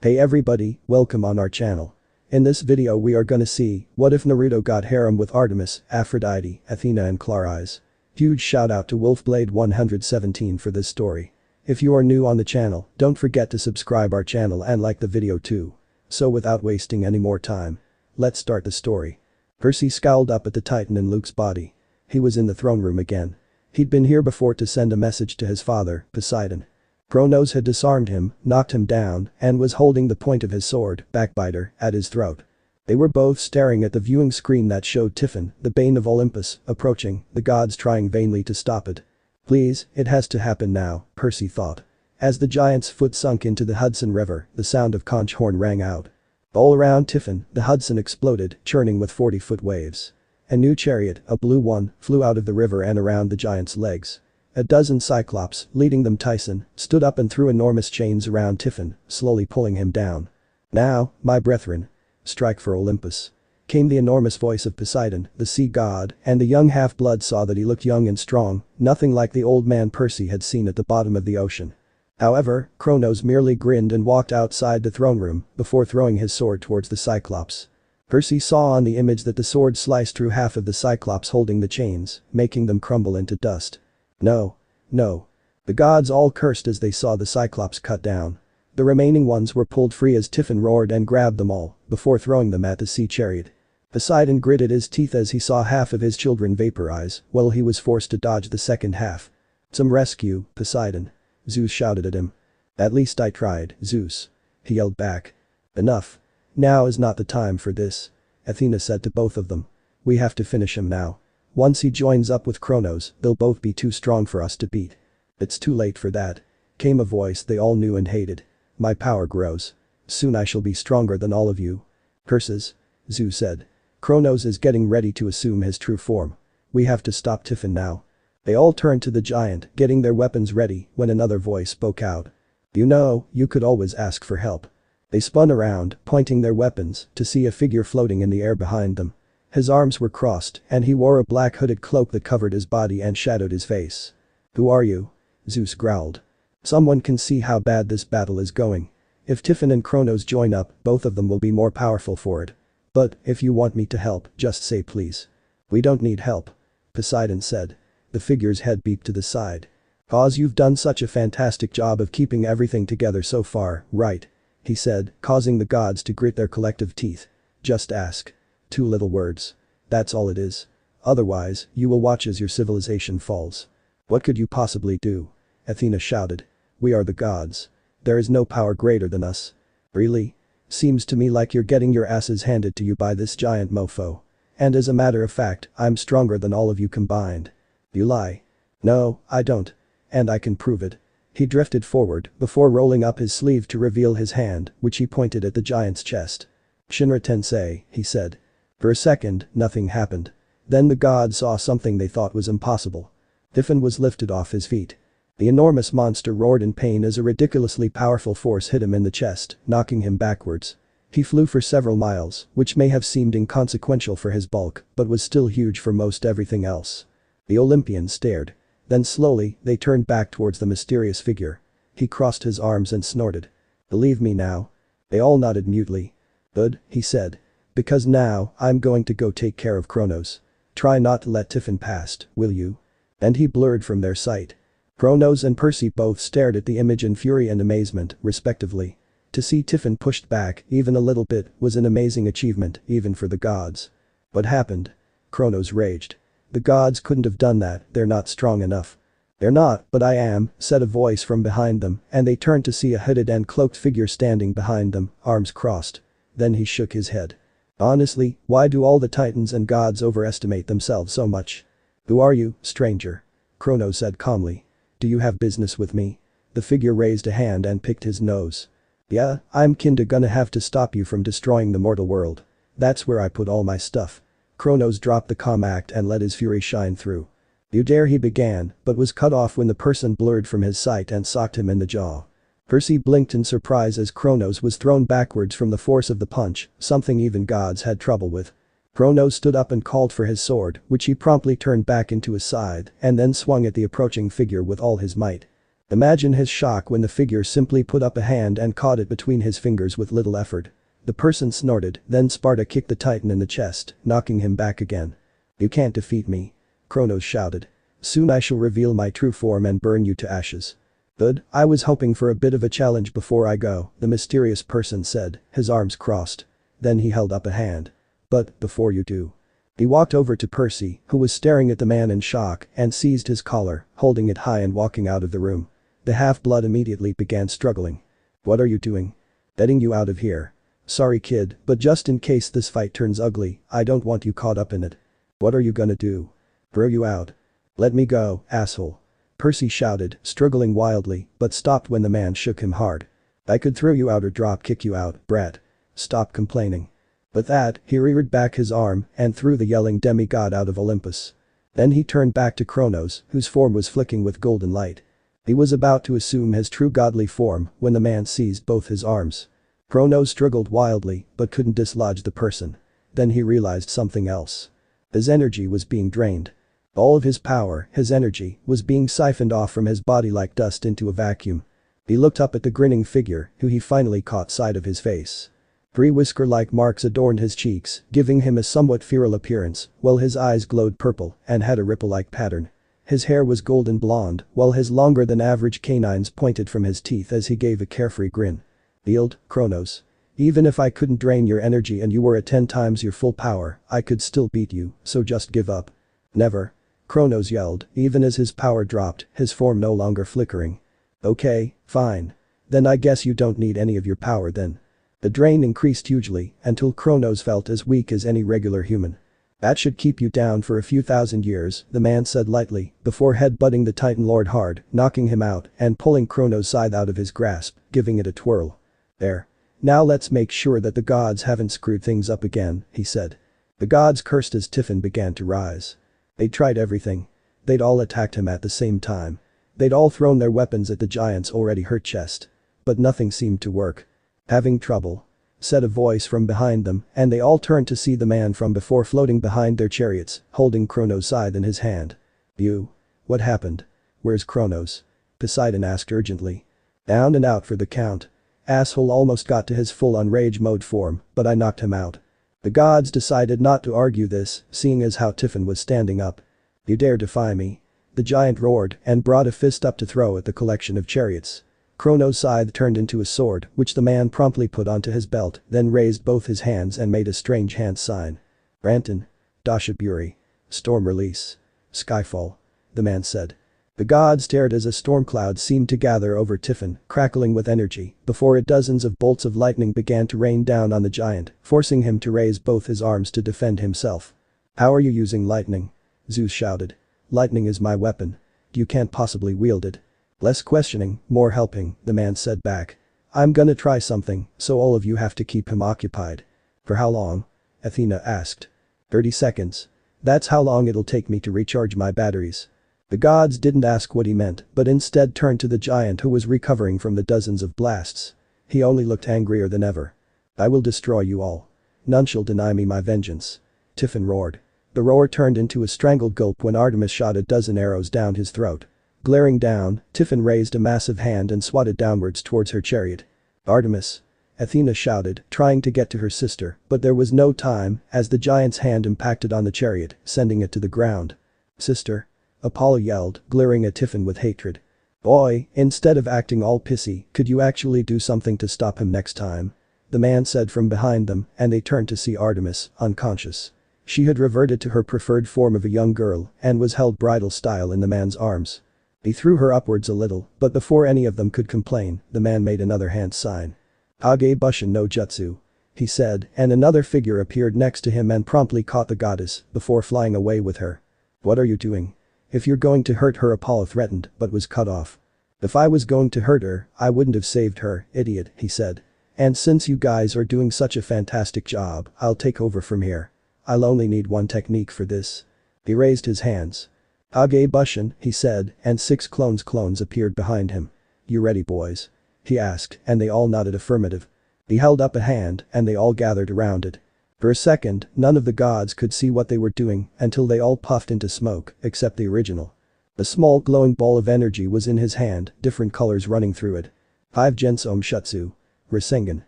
Hey everybody, welcome on our channel. In this video we are gonna see, what if Naruto got harem with Artemis, Aphrodite, Athena and Clarrise. Huge shout out to Wolfblade117 for this story. If you are new on the channel, don't forget to subscribe our channel and like the video too. So without wasting any more time, let's start the story. Percy scowled up at the Titan in Luke's body. He was in the throne room again. He'd been here before to send a message to his father, Poseidon. Kronos had disarmed him, knocked him down, and was holding the point of his sword, Backbiter, at his throat. They were both staring at the viewing screen that showed Typhon, the bane of Olympus, approaching, the gods trying vainly to stop it. Please, it has to happen now, Percy thought. As the giant's foot sunk into the Hudson River, the sound of conch horn rang out. All around Typhon, the Hudson exploded, churning with 40-foot waves. A new chariot, a blue one, flew out of the river and around the giant's legs. A dozen Cyclops, leading them Tyson, stood up and threw enormous chains around Typhon, slowly pulling him down. Now, my brethren. Strike for Olympus. Came the enormous voice of Poseidon, the sea god, and the young half-blood saw that he looked young and strong, nothing like the old man Percy had seen at the bottom of the ocean. However, Kronos merely grinned and walked outside the throne room before throwing his sword towards the Cyclops. Percy saw on the image that the sword sliced through half of the Cyclops holding the chains, making them crumble into dust. No. No. The gods all cursed as they saw the Cyclops cut down. The remaining ones were pulled free as Typhon roared and grabbed them all, before throwing them at the sea chariot. Poseidon gritted his teeth as he saw half of his children vaporize, while he was forced to dodge the second half. Some rescue, Poseidon. Zeus shouted at him. At least I tried, Zeus. He yelled back. Enough. Now is not the time for this. Athena said to both of them. We have to finish him now. Once he joins up with Kronos, they'll both be too strong for us to beat. It's too late for that. Came a voice they all knew and hated. My power grows. Soon I shall be stronger than all of you. Curses. Zeus said. Kronos is getting ready to assume his true form. We have to stop Typhon now. They all turned to the giant, getting their weapons ready, when another voice spoke out. You know, you could always ask for help. They spun around, pointing their weapons, to see a figure floating in the air behind them. His arms were crossed, and he wore a black hooded cloak that covered his body and shadowed his face. Who are you? Zeus growled. Someone can see how bad this battle is going. If Typhon and Kronos join up, both of them will be more powerful for it. But, if you want me to help, just say please. We don't need help. Poseidon said. The figure's head beeped to the side. Cause you've done such a fantastic job of keeping everything together so far, right? He said, causing the gods to grit their collective teeth. Just ask. 2 little words. That's all it is. Otherwise, you will watch as your civilization falls. What could you possibly do? Athena shouted. We are the gods. There is no power greater than us. Really? Seems to me like you're getting your asses handed to you by this giant mofo. And as a matter of fact, I'm stronger than all of you combined. You lie. No, I don't. And I can prove it. He drifted forward before rolling up his sleeve to reveal his hand, which he pointed at the giant's chest. Shinra Tensei, he said. For a second, nothing happened. Then the gods saw something they thought was impossible. Typhon was lifted off his feet. The enormous monster roared in pain as a ridiculously powerful force hit him in the chest, knocking him backwards. He flew for several miles, which may have seemed inconsequential for his bulk, but was still huge for most everything else. The Olympians stared. Then slowly, they turned back towards the mysterious figure. He crossed his arms and snorted. Believe me now. They all nodded mutely. Good, he said. Because now, I'm going to go take care of Kronos. Try not to let Typhon past, will you? And he blurred from their sight. Kronos and Percy both stared at the image in fury and amazement, respectively. To see Typhon pushed back, even a little bit, was an amazing achievement, even for the gods. What happened? Kronos raged. The gods couldn't have done that, they're not strong enough. They're not, but I am, said a voice from behind them, and they turned to see a hooded and cloaked figure standing behind them, arms crossed. Then he shook his head. Honestly, why do all the titans and gods overestimate themselves so much? Who are you, stranger? Kronos said calmly. Do you have business with me? The figure raised a hand and picked his nose. Yeah, I'm kinda gonna have to stop you from destroying the mortal world. That's where I put all my stuff. Kronos dropped the calm act and let his fury shine through. You dare, he began, but was cut off when the person blurred from his sight and socked him in the jaw. Percy blinked in surprise as Kronos was thrown backwards from the force of the punch, something even gods had trouble with. Kronos stood up and called for his sword, which he promptly turned back into his side and then swung at the approaching figure with all his might. Imagine his shock when the figure simply put up a hand and caught it between his fingers with little effort. The person snorted, then Sparta kicked the Titan in the chest, knocking him back again. "You can't defeat me," Kronos shouted. "Soon I shall reveal my true form and burn you to ashes." "Good, I was hoping for a bit of a challenge before I go," the mysterious person said, his arms crossed. Then he held up a hand. "But, before you do." He walked over to Percy, who was staring at the man in shock, and seized his collar, holding it high and walking out of the room. The half-blood immediately began struggling. "What are you doing?" "Getting you out of here. Sorry kid, but just in case this fight turns ugly, I don't want you caught up in it." "What are you gonna do?" "Throw you out." "Let me go, asshole." Percy shouted, struggling wildly, but stopped when the man shook him hard. "I could throw you out or drop kick you out, brat. Stop complaining." With that, he reared back his arm and threw the yelling demigod out of Olympus. Then he turned back to Kronos, whose form was flicking with golden light. He was about to assume his true godly form when the man seized both his arms. Kronos struggled wildly but couldn't dislodge the person. Then he realized something else. His energy was being drained. All of his power, his energy, was being siphoned off from his body like dust into a vacuum. He looked up at the grinning figure, who he finally caught sight of his face. 3 whisker-like marks adorned his cheeks, giving him a somewhat feral appearance, while his eyes glowed purple and had a ripple-like pattern. His hair was golden blonde, while his longer-than-average canines pointed from his teeth as he gave a carefree grin. "Yield, Kronos. Even if I couldn't drain your energy and you were at 10 times your full power, I could still beat you, so just give up." "Never." Kronos yelled, even as his power dropped, his form no longer flickering. "Okay, fine. Then I guess you don't need any of your power then." The drain increased hugely until Kronos felt as weak as any regular human. "That should keep you down for a few thousand years," the man said lightly, before headbutting the Titan Lord hard, knocking him out and pulling Kronos' scythe out of his grasp, giving it a twirl. "There. Now let's make sure that the gods haven't screwed things up again," he said. The gods cursed as Typhon began to rise. They'd tried everything. They'd all attacked him at the same time. They'd all thrown their weapons at the giant's already hurt chest. But nothing seemed to work. "Having trouble?" said a voice from behind them, and they all turned to see the man from before floating behind their chariots, holding Kronos' scythe in his hand. "You? What happened? Where's Kronos?" Poseidon asked urgently. "Down and out for the count. Asshole almost got to his full-on rage mode form, but I knocked him out." The gods decided not to argue this, seeing as how Typhon was standing up. "You dare defy me?" The giant roared and brought a fist up to throw at the collection of chariots. Kronos' scythe turned into a sword, which the man promptly put onto his belt, then raised both his hands and made a strange hand sign. "Ranton. Dashaburi. Storm release. Skyfall," the man said. The gods stared as a storm cloud seemed to gather over Typhon, crackling with energy, before dozens of bolts of lightning began to rain down on the giant, forcing him to raise both his arms to defend himself. "How are you using lightning?" Zeus shouted. "Lightning is my weapon. You can't possibly wield it." "Less questioning, more helping," the man said back. "I'm gonna try something, so all of you have to keep him occupied." "For how long?" Athena asked. 30 seconds. That's how long it'll take me to recharge my batteries." The gods didn't ask what he meant, but instead turned to the giant who was recovering from the dozens of blasts. He only looked angrier than ever. "I will destroy you all. None shall deny me my vengeance." Typhon roared. The roar turned into a strangled gulp when Artemis shot a dozen arrows down his throat. Glaring down, Typhon raised a massive hand and swatted downwards towards her chariot. "Artemis!" Athena shouted, trying to get to her sister, but there was no time as the giant's hand impacted on the chariot, sending it to the ground. "Sister!" Apollo yelled, glaring at Typhon with hatred. "Boy, instead of acting all pissy, could you actually do something to stop him next time?" the man said from behind them, and they turned to see Artemis, unconscious. She had reverted to her preferred form of a young girl and was held bridal style in the man's arms. He threw her upwards a little, but before any of them could complain, the man made another hand sign. "Kage Bushin no Jutsu," he said, and another figure appeared next to him and promptly caught the goddess before flying away with her. "What are you doing?" "If you're going to hurt her," Apollo threatened, but was cut off. "If I was going to hurt her, I wouldn't have saved her, idiot," he said. "And since you guys are doing such a fantastic job, I'll take over from here. I'll only need one technique for this." He raised his hands. "Kage Bushin," he said, and 6 clones appeared behind him. "You ready, boys?" he asked, and they all nodded affirmative. He held up a hand, and they all gathered around it. For a second, none of the gods could see what they were doing until they all puffed into smoke, except the original. A small glowing ball of energy was in his hand, different colors running through it. 5 Gensom Shutsu. Rasengan.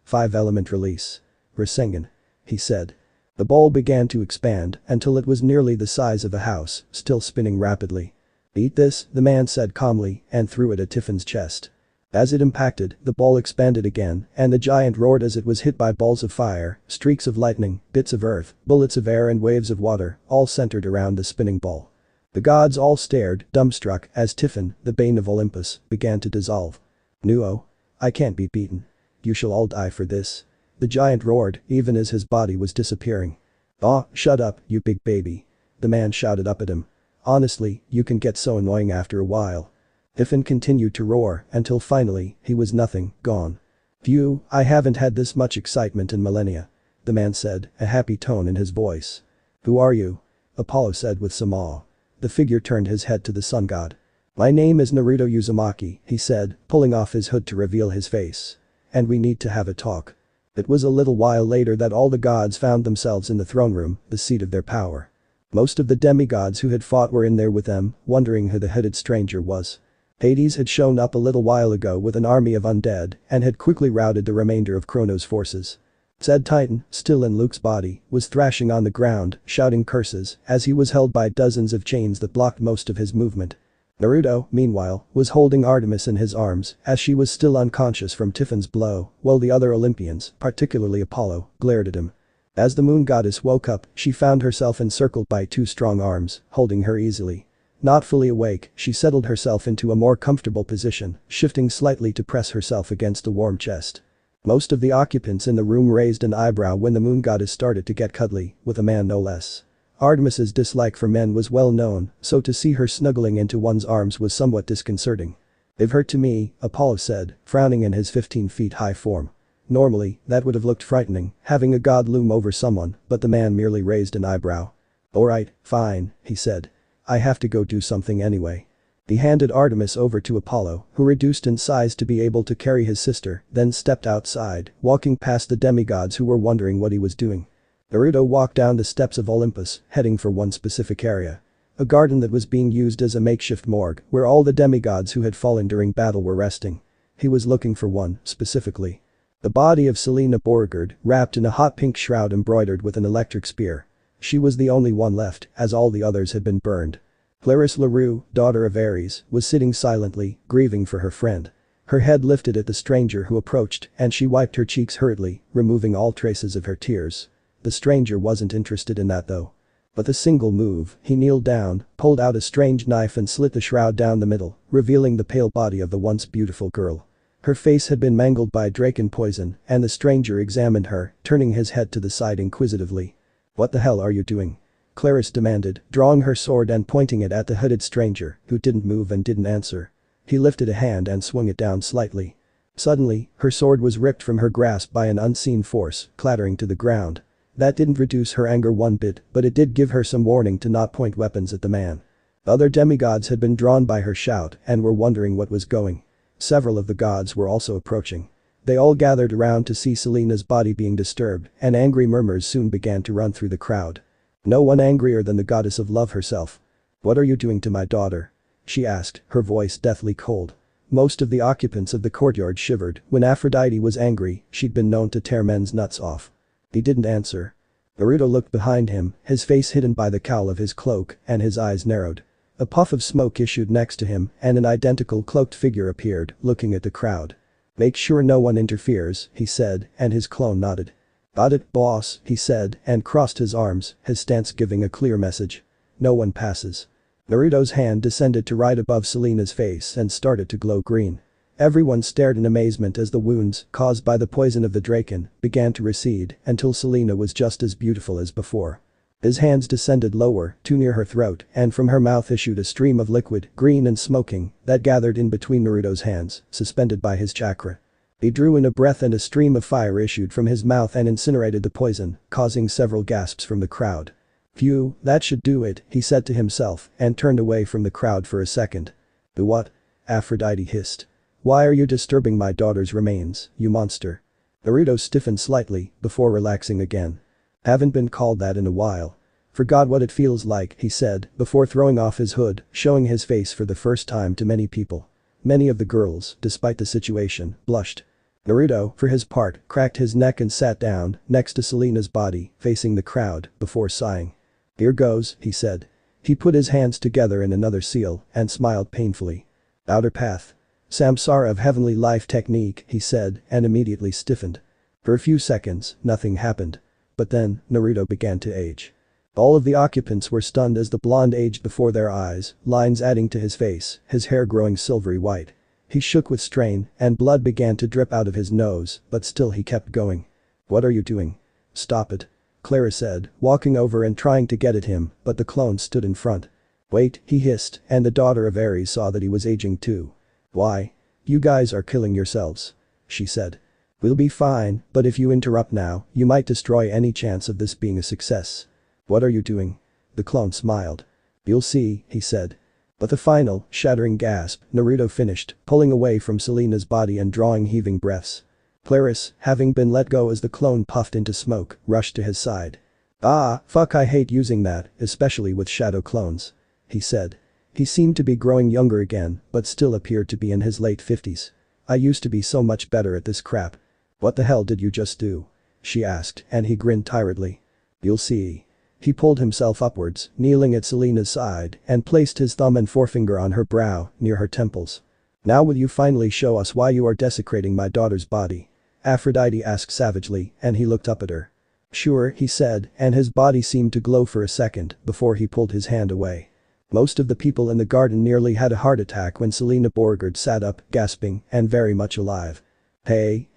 5 Element Release. Rasengan. He said. The ball began to expand until it was nearly the size of a house, still spinning rapidly. Eat this, the man said calmly and threw it at Typhon's chest. As it impacted, the ball expanded again, and the giant roared as it was hit by balls of fire, streaks of lightning, bits of earth, bullets of air and waves of water, all centered around the spinning ball. The gods all stared, dumbstruck, as Typhon, the bane of Olympus, began to dissolve. Nuo. I can't be beaten. You shall all die for this. The giant roared, even as his body was disappearing. "Aw, shut up, you big baby." The man shouted up at him. "Honestly, you can get so annoying after a while." Typhon continued to roar until finally, he was nothing, gone. "Phew, I haven't had this much excitement in millennia," the man said, a happy tone in his voice. "Who are you?" Apollo said with some awe. The figure turned his head to the sun god. "My name is Naruto Uzumaki," he said, pulling off his hood to reveal his face. "And we need to have a talk." It was a little while later that all the gods found themselves in the throne room, the seat of their power. Most of the demigods who had fought were in there with them, wondering who the hooded stranger was. Hades had shown up a little while ago with an army of undead and had quickly routed the remainder of Kronos' forces. Said Titan, still in Luke's body, was thrashing on the ground, shouting curses, as he was held by dozens of chains that blocked most of his movement. Naruto, meanwhile, was holding Artemis in his arms as she was still unconscious from Typhon's blow, while the other Olympians, particularly Apollo, glared at him. As the moon goddess woke up, she found herself encircled by 2 strong arms, holding her easily. Not fully awake, she settled herself into a more comfortable position, shifting slightly to press herself against the warm chest. Most of the occupants in the room raised an eyebrow when the moon goddess started to get cuddly, with a man no less. Artemis's dislike for men was well known, so to see her snuggling into one's arms was somewhat disconcerting. "They've hurt to me," Apollo said, frowning in his 15-feet-high form. Normally, that would have looked frightening, having a god loom over someone, but the man merely raised an eyebrow. "Alright, fine," he said. "I have to go do something anyway." He handed Artemis over to Apollo, who reduced in size to be able to carry his sister, then stepped outside, walking past the demigods who were wondering what he was doing. Naruto walked down the steps of Olympus, heading for one specific area. A garden that was being used as a makeshift morgue, where all the demigods who had fallen during battle were resting. He was looking for one, specifically. The body of Selena Borgard, wrapped in a hot pink shroud embroidered with an electric spear. She was the only one left, as all the others had been burned. Clarisse LaRue, daughter of Ares, was sitting silently, grieving for her friend. Her head lifted at the stranger who approached and she wiped her cheeks hurriedly, removing all traces of her tears. The stranger wasn't interested in that though. With a single move, he kneeled down, pulled out a strange knife and slit the shroud down the middle, revealing the pale body of the once beautiful girl. Her face had been mangled by draken poison and the stranger examined her, turning his head to the side inquisitively. "What the hell are you doing?" Clarisse demanded, drawing her sword and pointing it at the hooded stranger, who didn't move and didn't answer. He lifted a hand and swung it down slightly. Suddenly, her sword was ripped from her grasp by an unseen force, clattering to the ground. That didn't reduce her anger one bit, but it did give her some warning to not point weapons at the man. Other demigods had been drawn by her shout and were wondering what was going. Several of the gods were also approaching. They all gathered around to see Selena's body being disturbed, and angry murmurs soon began to run through the crowd. No one angrier than the goddess of love herself. "What are you doing to my daughter?" she asked, her voice deathly cold. Most of the occupants of the courtyard shivered. When Aphrodite was angry, she'd been known to tear men's nuts off. He didn't answer. Naruto looked behind him, his face hidden by the cowl of his cloak, and his eyes narrowed. A puff of smoke issued next to him, and an identical cloaked figure appeared, looking at the crowd. "Make sure no one interferes," he said, and his clone nodded. "Got it, boss," he said, and crossed his arms, his stance giving a clear message. "No one passes." Naruto's hand descended to right above Selena's face and started to glow green. Everyone stared in amazement as the wounds, caused by the poison of the draken, began to recede until Selena was just as beautiful as before. His hands descended lower, too near her throat, and from her mouth issued a stream of liquid, green and smoking, that gathered in between Naruto's hands, suspended by his chakra. He drew in a breath and a stream of fire issued from his mouth and incinerated the poison, causing several gasps from the crowd. "Phew, that should do it," he said to himself, and turned away from the crowd for a second. "The what?" Aphrodite hissed. "Why are you disturbing my daughter's remains, you monster?" Naruto stiffened slightly, before relaxing again. "Haven't been called that in a while." Forgot what it feels like, he said, before throwing off his hood, showing his face for the first time to many people. Many of the girls, despite the situation, blushed. Naruto, for his part, cracked his neck and sat down, next to Selena's body, facing the crowd, before sighing. "Here goes," he said. He put his hands together in another seal, and smiled painfully. "Outer path. Samsara of heavenly life technique," he said, and immediately stiffened. For a few seconds, nothing happened. But then, Naruto began to age. All of the occupants were stunned as the blonde aged before their eyes, lines adding to his face, his hair growing silvery white. He shook with strain, and blood began to drip out of his nose, but still he kept going. "What are you doing? Stop it," Clarisse said, walking over and trying to get at him, but the clone stood in front. "Wait," he hissed, and the daughter of Ares saw that he was aging too. "Why? You guys are killing yourselves," she said. "We'll be fine, but if you interrupt now, you might destroy any chance of this being a success." "What are you doing?" The clone smiled. "You'll see," he said. But the final, shattering gasp, Naruto finished, pulling away from Selena's body and drawing heaving breaths. Clarisse, having been let go as the clone puffed into smoke, rushed to his side. "Ah, fuck, I hate using that, especially with shadow clones," he said. He seemed to be growing younger again, but still appeared to be in his late 50s. "I used to be so much better at this crap." "What the hell did you just do?" she asked, and he grinned tiredly. "You'll see." He pulled himself upwards, kneeling at Selena's side, and placed his thumb and forefinger on her brow, near her temples. "Now will you finally show us why you are desecrating my daughter's body?" Aphrodite asked savagely, and he looked up at her. "Sure," he said, and his body seemed to glow for a second, before he pulled his hand away. Most of the people in the garden nearly had a heart attack when Selena Borgard sat up, gasping, and very much alive. Hey,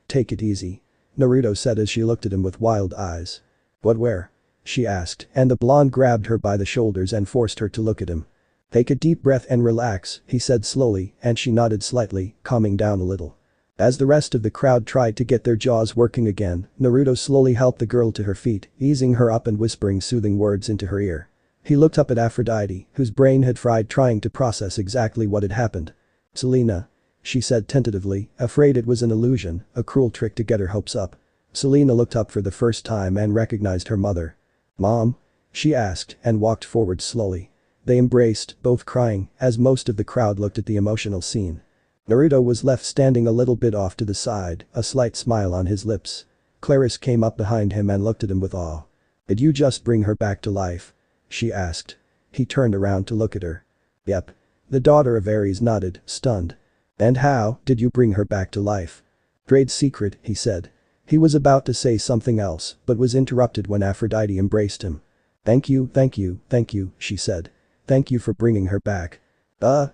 take it easy," Naruto said as she looked at him with wild eyes. "What, where?" she asked, and the blonde grabbed her by the shoulders and forced her to look at him. "Take a deep breath and relax," he said slowly, and she nodded slightly, calming down a little. As the rest of the crowd tried to get their jaws working again, Naruto slowly helped the girl to her feet, easing her up and whispering soothing words into her ear. He looked up at Aphrodite, whose brain had fried trying to process exactly what had happened. "Selena," she said tentatively, afraid it was an illusion, a cruel trick to get her hopes up. Selena looked up for the first time and recognized her mother. "Mom?" she asked and walked forward slowly. They embraced, both crying, as most of the crowd looked at the emotional scene. Naruto was left standing a little bit off to the side, a slight smile on his lips. Clarisse came up behind him and looked at him with awe. "Did you just bring her back to life?" she asked. He turned around to look at her. "Yep." The daughter of Ares nodded, stunned. "And how did you bring her back to life?" "Trade secret," he said. He was about to say something else, but was interrupted when Aphrodite embraced him. Thank you, she said. "Thank you for bringing her back."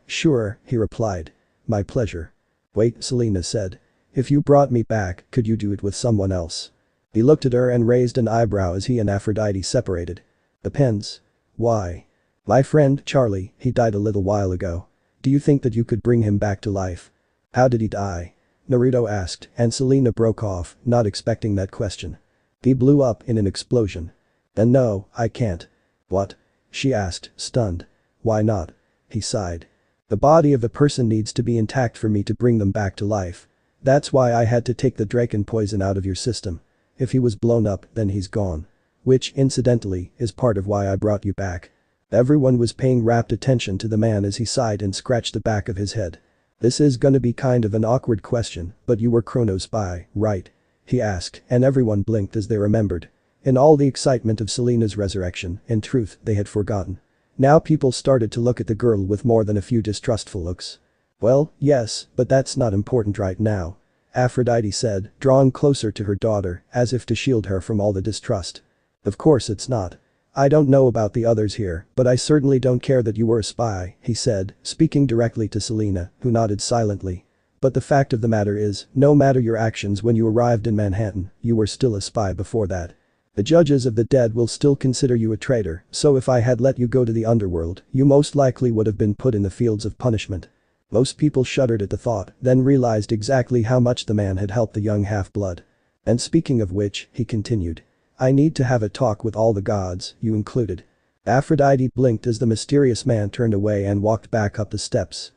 Sure," he replied. "My pleasure." "Wait," Selena said. "If you brought me back, could you do it with someone else?" He looked at her and raised an eyebrow as he and Aphrodite separated. "Depends." "Why?" "My friend, Charlie, he died a little while ago. Do you think that you could bring him back to life?" "How did he die?" Naruto asked, and Selena broke off, not expecting that question. "He blew up in an explosion." "Then no, I can't." "What?" she asked, stunned. "Why not?" He sighed. "The body of a person needs to be intact for me to bring them back to life. That's why I had to take the Draken poison out of your system. If he was blown up, then he's gone. Which, incidentally, is part of why I brought you back." Everyone was paying rapt attention to the man as he sighed and scratched the back of his head. "This is gonna be kind of an awkward question, but you were Kronos' spy, right?" he asked, and everyone blinked as they remembered. In all the excitement of Selena's resurrection, in truth, they had forgotten. Now people started to look at the girl with more than a few distrustful looks. "Well, yes, but that's not important right now," Aphrodite said, drawing closer to her daughter, as if to shield her from all the distrust. "Of course it's not. I don't know about the others here, but I certainly don't care that you were a spy," he said, speaking directly to Selena, who nodded silently. "But the fact of the matter is, no matter your actions when you arrived in Manhattan, you were still a spy before that. The judges of the dead will still consider you a traitor, so if I had let you go to the underworld, you most likely would have been put in the fields of punishment." Most people shuddered at the thought, then realized exactly how much the man had helped the young half-blood. "And speaking of which," he continued, "I need to have a talk with all the gods, you included." Aphrodite blinked as the mysterious man turned away and walked back up the steps.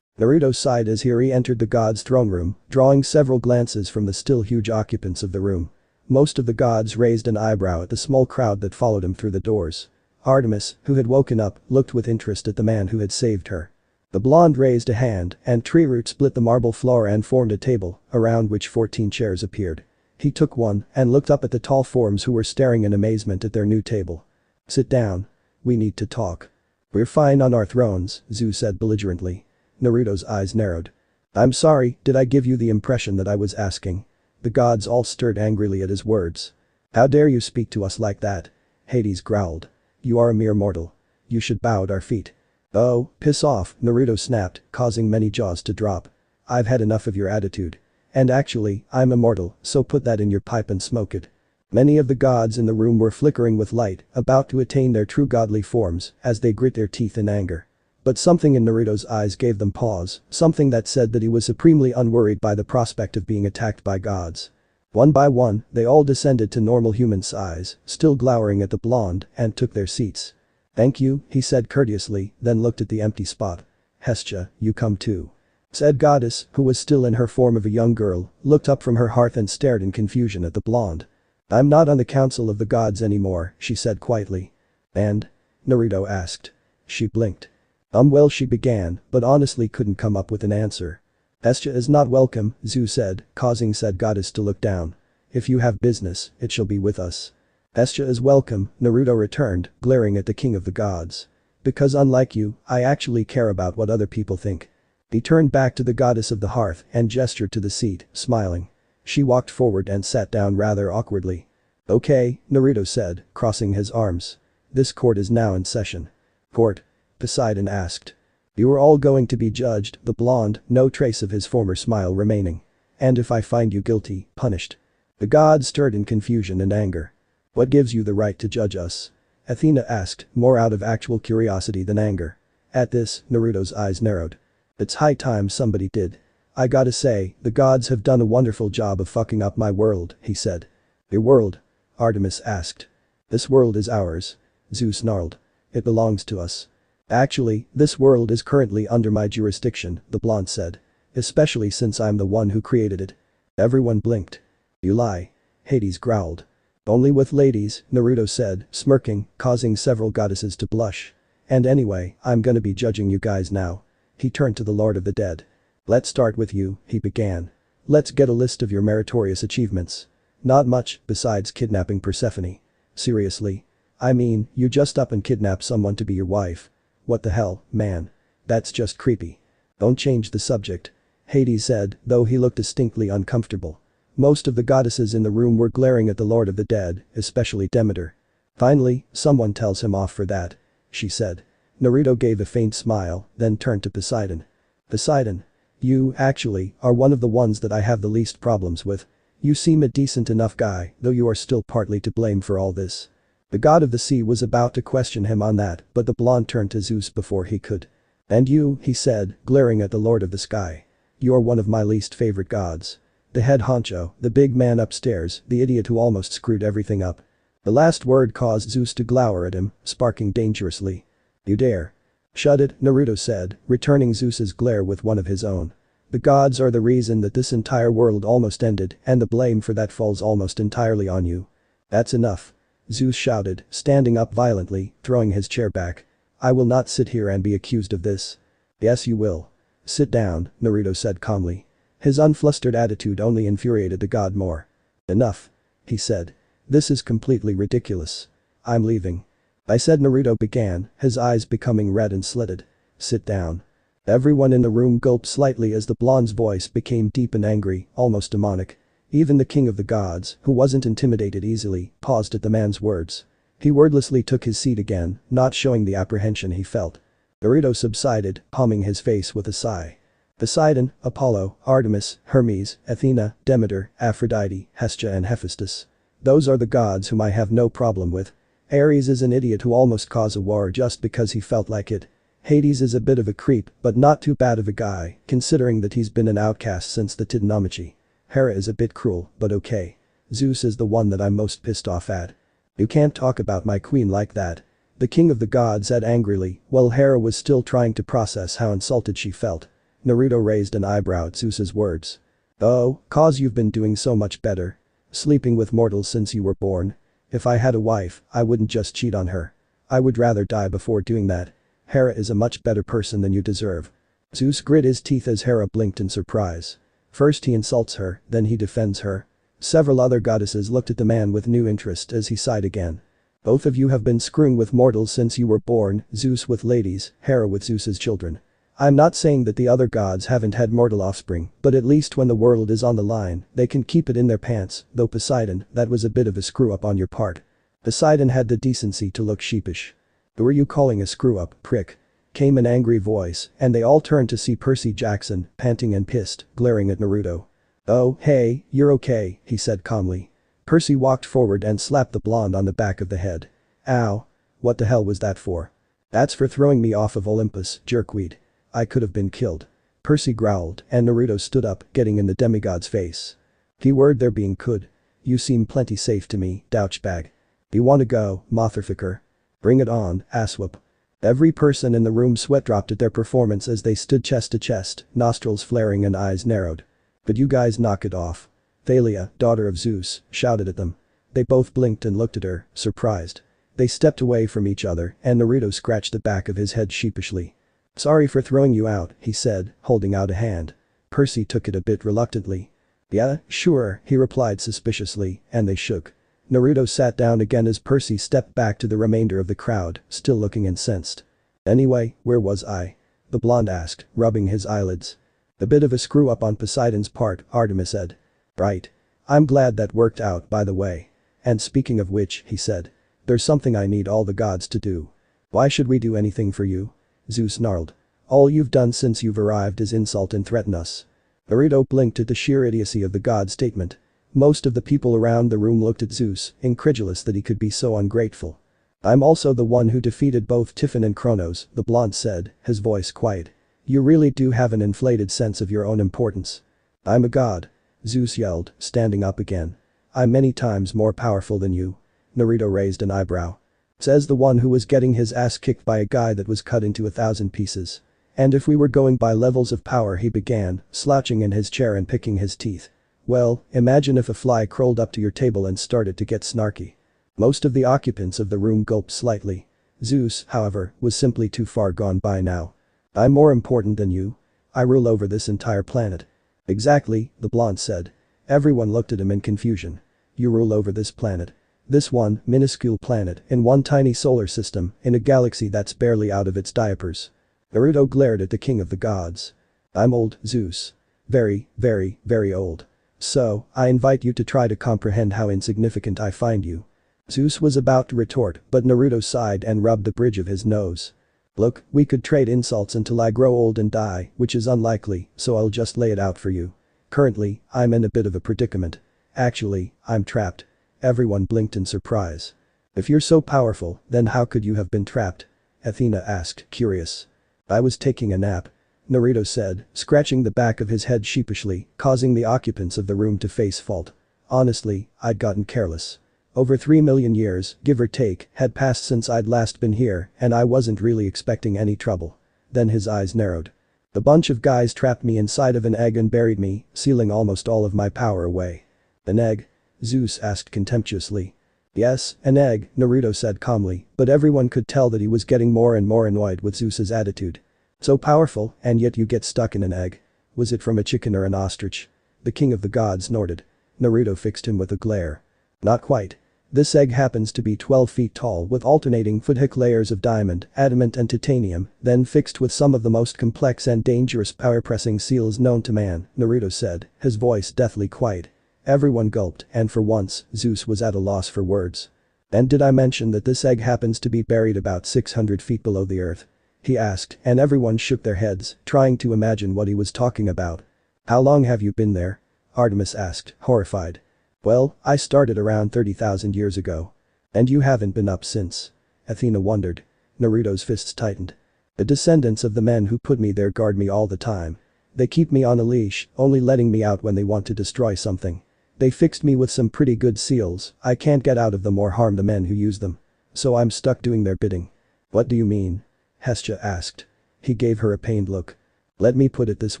Naruto sighed as he re-entered the god's throne room, drawing several glances from the still huge occupants of the room. Most of the gods raised an eyebrow at the small crowd that followed him through the doors. Artemis, who had woken up, looked with interest at the man who had saved her. The blonde raised a hand, and tree root split the marble floor and formed a table, around which 14 chairs appeared. He took one and looked up at the tall forms who were staring in amazement at their new table. "Sit down. We need to talk." "We're fine on our thrones," Zeus said belligerently. Naruto's eyes narrowed. "I'm sorry, did I give you the impression that I was asking?" The gods all stirred angrily at his words. "How dare you speak to us like that?" Hades growled. "You are a mere mortal. You should bow at our feet." "Oh, piss off," Naruto snapped, causing many jaws to drop. "I've had enough of your attitude. And actually, I'm immortal, so put that in your pipe and smoke it." Many of the gods in the room were flickering with light, about to attain their true godly forms, as they grit their teeth in anger. But something in Naruto's eyes gave them pause, something that said that he was supremely unworried by the prospect of being attacked by gods. One by one, they all descended to normal human size, still glowering at the blonde, and took their seats. "Thank you," he said courteously, then looked at the empty spot. "Hestia, you come too." Said goddess, who was still in her form of a young girl, looked up from her hearth and stared in confusion at the blonde. "I'm not on the council of the gods anymore," she said quietly. "And?" Naruto asked. She blinked. Well, she began, but honestly couldn't come up with an answer. "Hestia is not welcome," Zeus said, causing said goddess to look down. "If you have business, it shall be with us." "Hestia is welcome," Naruto returned, glaring at the king of the gods. "Because unlike you, I actually care about what other people think." He turned back to the goddess of the hearth and gestured to the seat, smiling. She walked forward and sat down rather awkwardly. "Okay," Naruto said, crossing his arms. "This court is now in session." "Court?" Poseidon asked. "You are all going to be judged," the blonde, no trace of his former smile remaining. "And if I find you guilty, punished." The gods stirred in confusion and anger. "What gives you the right to judge us?" Athena asked, more out of actual curiosity than anger. At this, Naruto's eyes narrowed. "It's high time somebody did. I gotta say, the gods have done a wonderful job of fucking up my world," he said. "Your world?" Artemis asked. "This world is ours." Zeus snarled. "It belongs to us." "Actually, this world is currently under my jurisdiction," the blonde said. "Especially since I'm the one who created it." Everyone blinked. "You lie." Hades growled. "Only with ladies," Naruto said, smirking, causing several goddesses to blush. "And anyway, I'm gonna be judging you guys now." He turned to the Lord of the Dead. "Let's start with you," he began. "Let's get a list of your meritorious achievements." "Not much, besides kidnapping Persephone." "Seriously? I mean, you just up and kidnap someone to be your wife. What the hell, man? That's just creepy." "Don't change the subject," Hades said, though he looked distinctly uncomfortable. Most of the goddesses in the room were glaring at the Lord of the Dead, especially Demeter. "Finally, someone tells him off for that," she said. Naruto gave a faint smile, then turned to Poseidon. "Poseidon. You, actually, are one of the ones that I have the least problems with. You seem a decent enough guy, though you are still partly to blame for all this." The god of the sea was about to question him on that, but the blonde turned to Zeus before he could. "And you," he said, glaring at the Lord of the Sky. "You're one of my least favorite gods. The head honcho, the big man upstairs, the idiot who almost screwed everything up." The last word caused Zeus to glower at him, sparking dangerously. "You dare." "Shut it," Naruto said, returning Zeus's glare with one of his own. "The gods are the reason that this entire world almost ended, and the blame for that falls almost entirely on you." "That's enough," Zeus shouted, standing up violently, throwing his chair back. "I will not sit here and be accused of this." "Yes you will. Sit down," Naruto said calmly. His unflustered attitude only infuriated the god more. "Enough," he said. "This is completely ridiculous. I'm leaving." "I said," Naruto began, his eyes becoming red and slitted. "Sit down." Everyone in the room gulped slightly as the blonde's voice became deep and angry, almost demonic. Even the king of the gods, who wasn't intimidated easily, paused at the man's words. He wordlessly took his seat again, not showing the apprehension he felt. Naruto subsided, palming his face with a sigh. "Poseidon, Apollo, Artemis, Hermes, Athena, Demeter, Aphrodite, Hestia and Hephaestus. Those are the gods whom I have no problem with. Ares is an idiot who almost caused a war just because he felt like it. Hades is a bit of a creep, but not too bad of a guy, considering that he's been an outcast since the Titanomachy. Hera is a bit cruel, but okay. Zeus is the one that I'm most pissed off at." "You can't talk about my queen like that," the king of the gods said angrily, while Hera was still trying to process how insulted she felt. Naruto raised an eyebrow at Zeus's words. "Oh, cause you've been doing so much better." Sleeping with mortals since you were born. If I had a wife, I wouldn't just cheat on her. I would rather die before doing that. Hera is a much better person than you deserve. Zeus grit his teeth as Hera blinked in surprise. First he insults her, then he defends her. Several other goddesses looked at the man with new interest as he sighed again. Both of you have been screwing with mortals since you were born, Zeus with ladies, Hera with Zeus's children. I'm not saying that the other gods haven't had mortal offspring, but at least when the world is on the line, they can keep it in their pants, though Poseidon, that was a bit of a screw-up on your part. Poseidon had the decency to look sheepish. Who are you calling a screw-up, prick? Came an angry voice, and they all turned to see Percy Jackson, panting and pissed, glaring at Naruto. Oh, hey, you're okay, he said calmly. Percy walked forward and slapped the blonde on the back of the head. Ow. What the hell was that for? That's for throwing me off of Olympus, jerkweed. I could have been killed. Percy growled, and Naruto stood up, getting in the demigod's face. Keyword there being could. You seem plenty safe to me, douchebag. You wanna go, motherfucker? Bring it on, asswhoop. Every person in the room sweat dropped at their performance as they stood chest to chest, nostrils flaring and eyes narrowed. But you guys knock it off. Thalia, daughter of Zeus, shouted at them. They both blinked and looked at her, surprised. They stepped away from each other, and Naruto scratched the back of his head sheepishly. Sorry for throwing you out, he said, holding out a hand. Percy took it a bit reluctantly. Yeah, sure, he replied suspiciously, and they shook. Naruto sat down again as Percy stepped back to the remainder of the crowd, still looking incensed. Anyway, where was I? The blonde asked, rubbing his eyelids. A bit of a screw-up on Poseidon's part, Artemis said. Right. I'm glad that worked out, by the way. And speaking of which, he said. There's something I need all the gods to do. Why should we do anything for you? Zeus snarled. All you've done since you've arrived is insult and threaten us. Naruto blinked at the sheer idiocy of the god statement. Most of the people around the room looked at Zeus, incredulous that he could be so ungrateful. I'm also the one who defeated both Typhon and Kronos, the blonde said, his voice quiet. You really do have an inflated sense of your own importance. I'm a god. Zeus yelled, standing up again. I'm many times more powerful than you. Naruto raised an eyebrow. Says the one who was getting his ass kicked by a guy that was cut into 1,000 pieces. And if we were going by levels of power, he began, slouching in his chair and picking his teeth. Well, imagine if a fly crawled up to your table and started to get snarky. Most of the occupants of the room gulped slightly. Zeus, however, was simply too far gone by now. I'm more important than you. I rule over this entire planet. Exactly, the blonde said. Everyone looked at him in confusion. You rule over this planet. This one, minuscule planet, in one tiny solar system, in a galaxy that's barely out of its diapers. Naruto glared at the king of the gods. I'm old, Zeus. Very, very, very old. So, I invite you to try to comprehend how insignificant I find you. Zeus was about to retort, but Naruto sighed and rubbed the bridge of his nose. Look, we could trade insults until I grow old and die, which is unlikely, so I'll just lay it out for you. Currently, I'm in a bit of a predicament. Actually, I'm trapped. Everyone blinked in surprise. If you're so powerful, then how could you have been trapped? Athena asked, curious. I was taking a nap. Naruto said, scratching the back of his head sheepishly, causing the occupants of the room to face fault. Honestly, I'd gotten careless. Over 3 million years, give or take, had passed since I'd last been here, and I wasn't really expecting any trouble. Then his eyes narrowed. The bunch of guys trapped me inside of an egg and buried me, sealing almost all of my power away. An egg? Zeus asked contemptuously. Yes, an egg, Naruto said calmly, but everyone could tell that he was getting more and more annoyed with Zeus's attitude. So powerful, and yet you get stuck in an egg. Was it from a chicken or an ostrich? The king of the gods snorted. Naruto fixed him with a glare. Not quite. This egg happens to be 12 feet tall with alternating foot-thick layers of diamond, adamant and titanium, then fixed with some of the most complex and dangerous power-pressing seals known to man, Naruto said, his voice deathly quiet. Everyone gulped, and for once, Zeus was at a loss for words. And did I mention that this egg happens to be buried about 600 feet below the earth? He asked, and everyone shook their heads, trying to imagine what he was talking about. How long have you been there? Artemis asked, horrified. Well, I started around 30,000 years ago. And you haven't been up since? Athena wondered. Naruto's fists tightened. The descendants of the men who put me there guard me all the time. They keep me on a leash, only letting me out when they want to destroy something. They fixed me with some pretty good seals, I can't get out of them or harm the men who use them. So I'm stuck doing their bidding. What do you mean? Hestia asked. He gave her a pained look. Let me put it this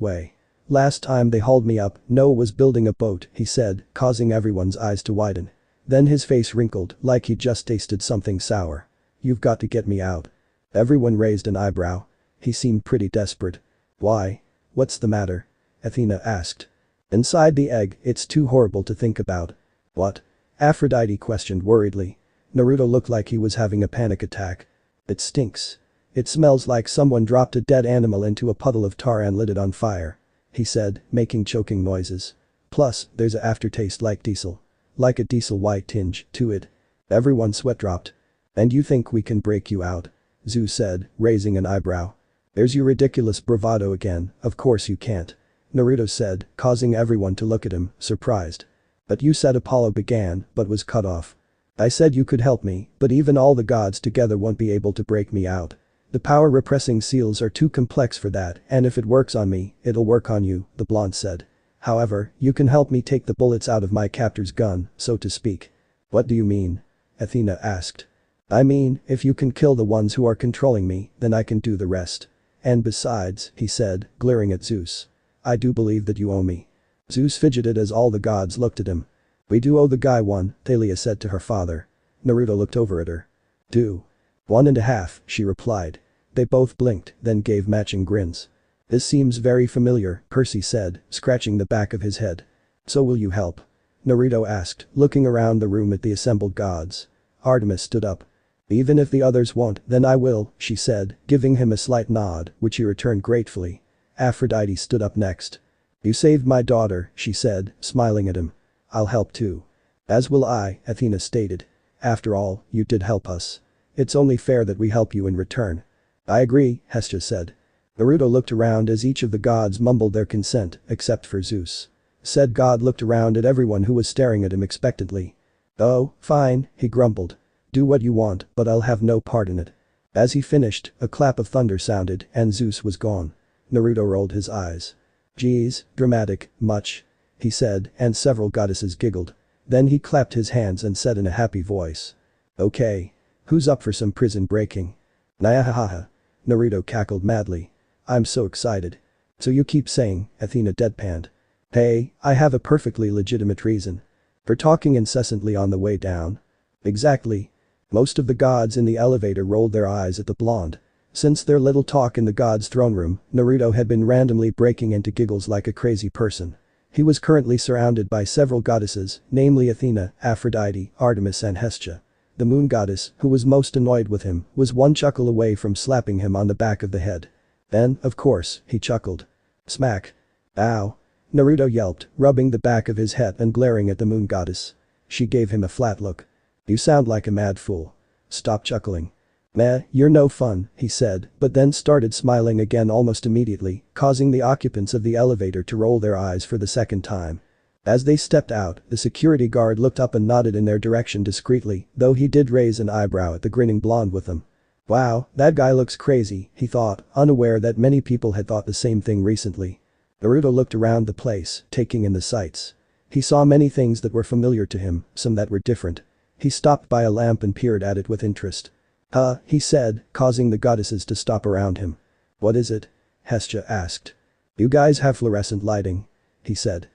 way. Last time they hauled me up, Noah was building a boat, he said, causing everyone's eyes to widen. Then his face wrinkled, like he'd just tasted something sour. You've got to get me out. Everyone raised an eyebrow. He seemed pretty desperate. Why? What's the matter? Athena asked. Inside the egg, it's too horrible to think about. What? Aphrodite questioned worriedly. Naruto looked like he was having a panic attack. It stinks. It smells like someone dropped a dead animal into a puddle of tar and lit it on fire, he said, making choking noises. Plus, there's a aftertaste like diesel. Like a diesel white tinge to it. Everyone's sweat dropped. And you think we can break you out? Zeus said, raising an eyebrow. There's your ridiculous bravado again, of course you can't. Naruto said, causing everyone to look at him, surprised. But you said Apollo began, but was cut off. I said you could help me, but even all the gods together won't be able to break me out. The power repressing seals are too complex for that, and if it works on me, it'll work on you, the blonde said. However, you can help me take the bullets out of my captor's gun, so to speak. What do you mean? Athena asked. I mean, if you can kill the ones who are controlling me, then I can do the rest. And besides, he said, glaring at Zeus. I do believe that you owe me. Zeus fidgeted as all the gods looked at him. We do owe the guy one, Thalia said to her father. Naruto looked over at her. Do. 1.5, she replied. They both blinked, then gave matching grins. This seems very familiar, Percy said, scratching the back of his head. So will you help? Naruto asked, looking around the room at the assembled gods. Artemis stood up. Even if the others won't, then I will, she said, giving him a slight nod, which he returned gratefully. Aphrodite stood up next. You saved my daughter, she said, smiling at him. I'll help too. As will I, Athena stated. After all, you did help us. It's only fair that we help you in return. I agree, Hestia said. Naruto looked around as each of the gods mumbled their consent, except for Zeus. Said god looked around at everyone who was staring at him expectantly. Oh, fine, he grumbled. Do what you want, but I'll have no part in it. As he finished, a clap of thunder sounded and Zeus was gone. Naruto rolled his eyes. Geez, dramatic, much? He said, and several goddesses giggled. Then he clapped his hands and said in a happy voice. Okay. Who's up for some prison breaking? Nyahahaha. Naruto cackled madly. I'm so excited. So you keep saying, Athena deadpanned. Hey, I have a perfectly legitimate reason. For talking incessantly on the way down. Exactly. Most of the gods in the elevator rolled their eyes at the blonde. Since their little talk in the gods' throne room, Naruto had been randomly breaking into giggles like a crazy person. He was currently surrounded by several goddesses, namely Athena, Aphrodite, Artemis and Hestia. The moon goddess, who was most annoyed with him, was one chuckle away from slapping him on the back of the head. Then, of course, he chuckled. Smack. Ow. Naruto yelped, rubbing the back of his head and glaring at the moon goddess. She gave him a flat look. You sound like a mad fool. Stop chuckling. Meh, you're no fun, he said, but then started smiling again almost immediately, causing the occupants of the elevator to roll their eyes for the second time. As they stepped out, the security guard looked up and nodded in their direction discreetly, though he did raise an eyebrow at the grinning blonde with them. Wow, that guy looks crazy, he thought, unaware that many people had thought the same thing recently. Naruto looked around the place, taking in the sights. He saw many things that were familiar to him, some that were different. He stopped by a lamp and peered at it with interest. He said, causing the goddesses to stop around him. What is it? Hestia asked. You guys have fluorescent lighting, he said.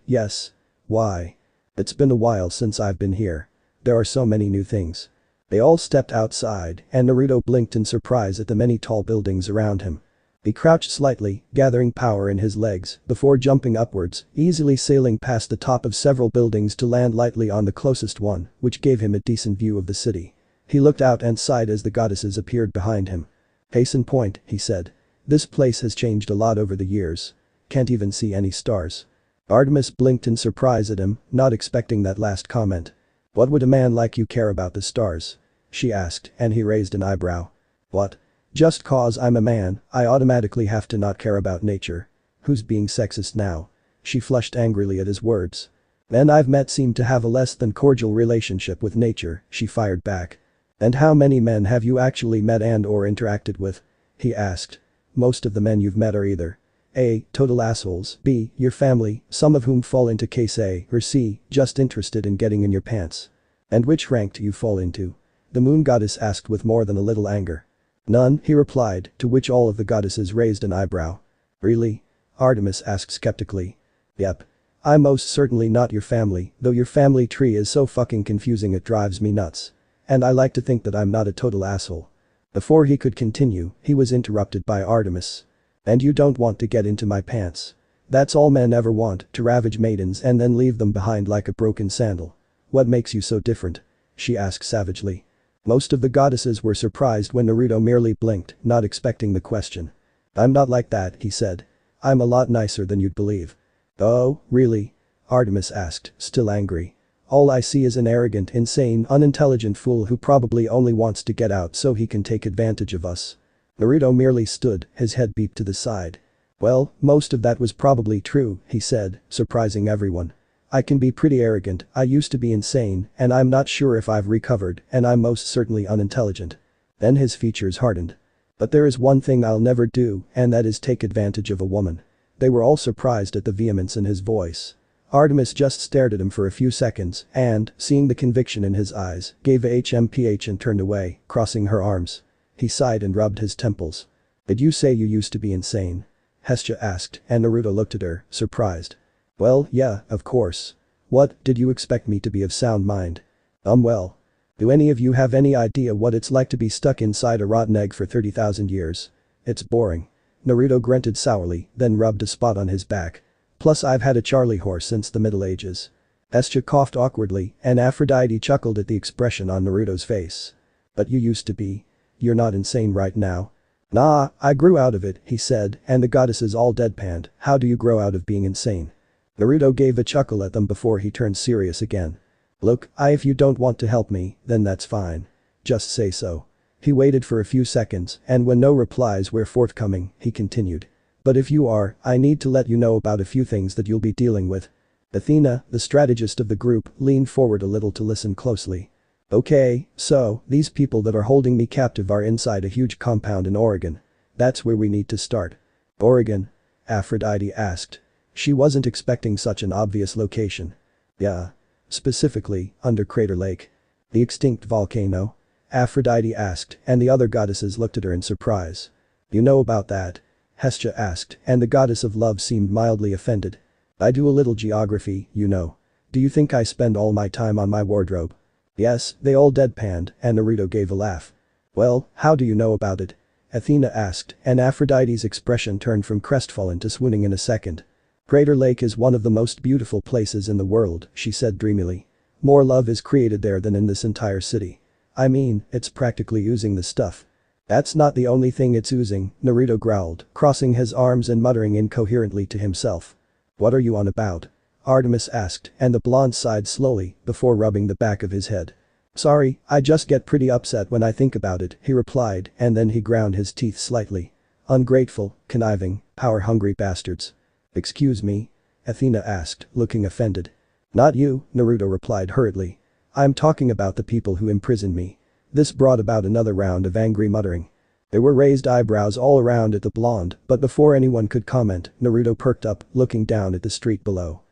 Yes. Why? It's been a while since I've been here. There are so many new things. They all stepped outside, and Naruto blinked in surprise at the many tall buildings around him. He crouched slightly, gathering power in his legs, before jumping upwards, easily sailing past the top of several buildings to land lightly on the closest one, which gave him a decent view of the city. He looked out and sighed as the goddesses appeared behind him. Case in point, he said. This place has changed a lot over the years. Can't even see any stars. Artemis blinked in surprise at him, not expecting that last comment. What would a man like you care about the stars? She asked, and he raised an eyebrow. What? Just cause I'm a man, I automatically have to not care about nature. Who's being sexist now? She flushed angrily at his words. Men I've met seem to have a less than cordial relationship with nature, she fired back. And how many men have you actually met and or interacted with? He asked. Most of the men you've met are either A. Total assholes, B. Your family, some of whom fall into case A, or C. Just interested in getting in your pants. And which rank do you fall into? The moon goddess asked with more than a little anger. None, he replied, to which all of the goddesses raised an eyebrow. Really? Artemis asked skeptically. Yep. I'm most certainly not your family, though your family tree is so fucking confusing it drives me nuts. And I like to think that I'm not a total asshole. Before he could continue, he was interrupted by Artemis. And you don't want to get into my pants. That's all men ever want, to ravage maidens and then leave them behind like a broken sandal. What makes you so different? She asked savagely. Most of the goddesses were surprised when Naruto merely blinked, not expecting the question. I'm not like that, he said. I'm a lot nicer than you'd believe. Oh, really? Artemis asked, still angry. All I see is an arrogant, insane, unintelligent fool who probably only wants to get out so he can take advantage of us. Naruto merely stood, his head beeped to the side. Well, most of that was probably true, he said, surprising everyone. I can be pretty arrogant, I used to be insane, and I'm not sure if I've recovered, and I'm most certainly unintelligent. Then his features hardened. But there is one thing I'll never do, and that is take advantage of a woman. They were all surprised at the vehemence in his voice. Artemis just stared at him for a few seconds and, seeing the conviction in his eyes, gave a HMPH and turned away, crossing her arms. He sighed and rubbed his temples. Did you say you used to be insane? Hestia asked, and Naruto looked at her, surprised. Well, yeah, of course. What, did you expect me to be of sound mind? Well. Do any of you have any idea what it's like to be stuck inside a rotten egg for 30,000 years? It's boring. Naruto grunted sourly, then rubbed a spot on his back. Plus I've had a Charlie horse since the Middle Ages. Hestia coughed awkwardly, and Aphrodite chuckled at the expression on Naruto's face. But you used to be. You're not insane right now. Nah, I grew out of it, he said, and the goddesses all deadpanned. How do you grow out of being insane? Naruto gave a chuckle at them before he turned serious again. Look, if you don't want to help me, then that's fine. Just say so. He waited for a few seconds, and when no replies were forthcoming, he continued. But if you are, I need to let you know about a few things that you'll be dealing with. Athena, the strategist of the group, leaned forward a little to listen closely. Okay, so, these people that are holding me captive are inside a huge compound in Oregon. That's where we need to start. Oregon? Aphrodite asked. She wasn't expecting such an obvious location. Yeah. Specifically, under Crater Lake. The extinct volcano? Aphrodite asked, and the other goddesses looked at her in surprise. You know about that? Hestia asked, and the goddess of love seemed mildly offended. I do a little geography, you know. Do you think I spend all my time on my wardrobe? Yes, they all deadpanned, and Naruto gave a laugh. Well, how do you know about it? Athena asked, and Aphrodite's expression turned from crestfallen to swooning in a second. Crater Lake is one of the most beautiful places in the world, she said dreamily. More love is created there than in this entire city. I mean, it's practically oozing the stuff. That's not the only thing it's oozing, Naruto growled, crossing his arms and muttering incoherently to himself. What are you on about? Artemis asked, and the blonde sighed slowly before rubbing the back of his head. Sorry, I just get pretty upset when I think about it, he replied, and then he ground his teeth slightly. Ungrateful, conniving, power-hungry bastards. Excuse me? Athena asked, looking offended. Not you, Naruto replied hurriedly. I'm talking about the people who imprisoned me. This brought about another round of angry muttering. There were raised eyebrows all around at the blonde, but before anyone could comment, Naruto perked up, looking down at the street below.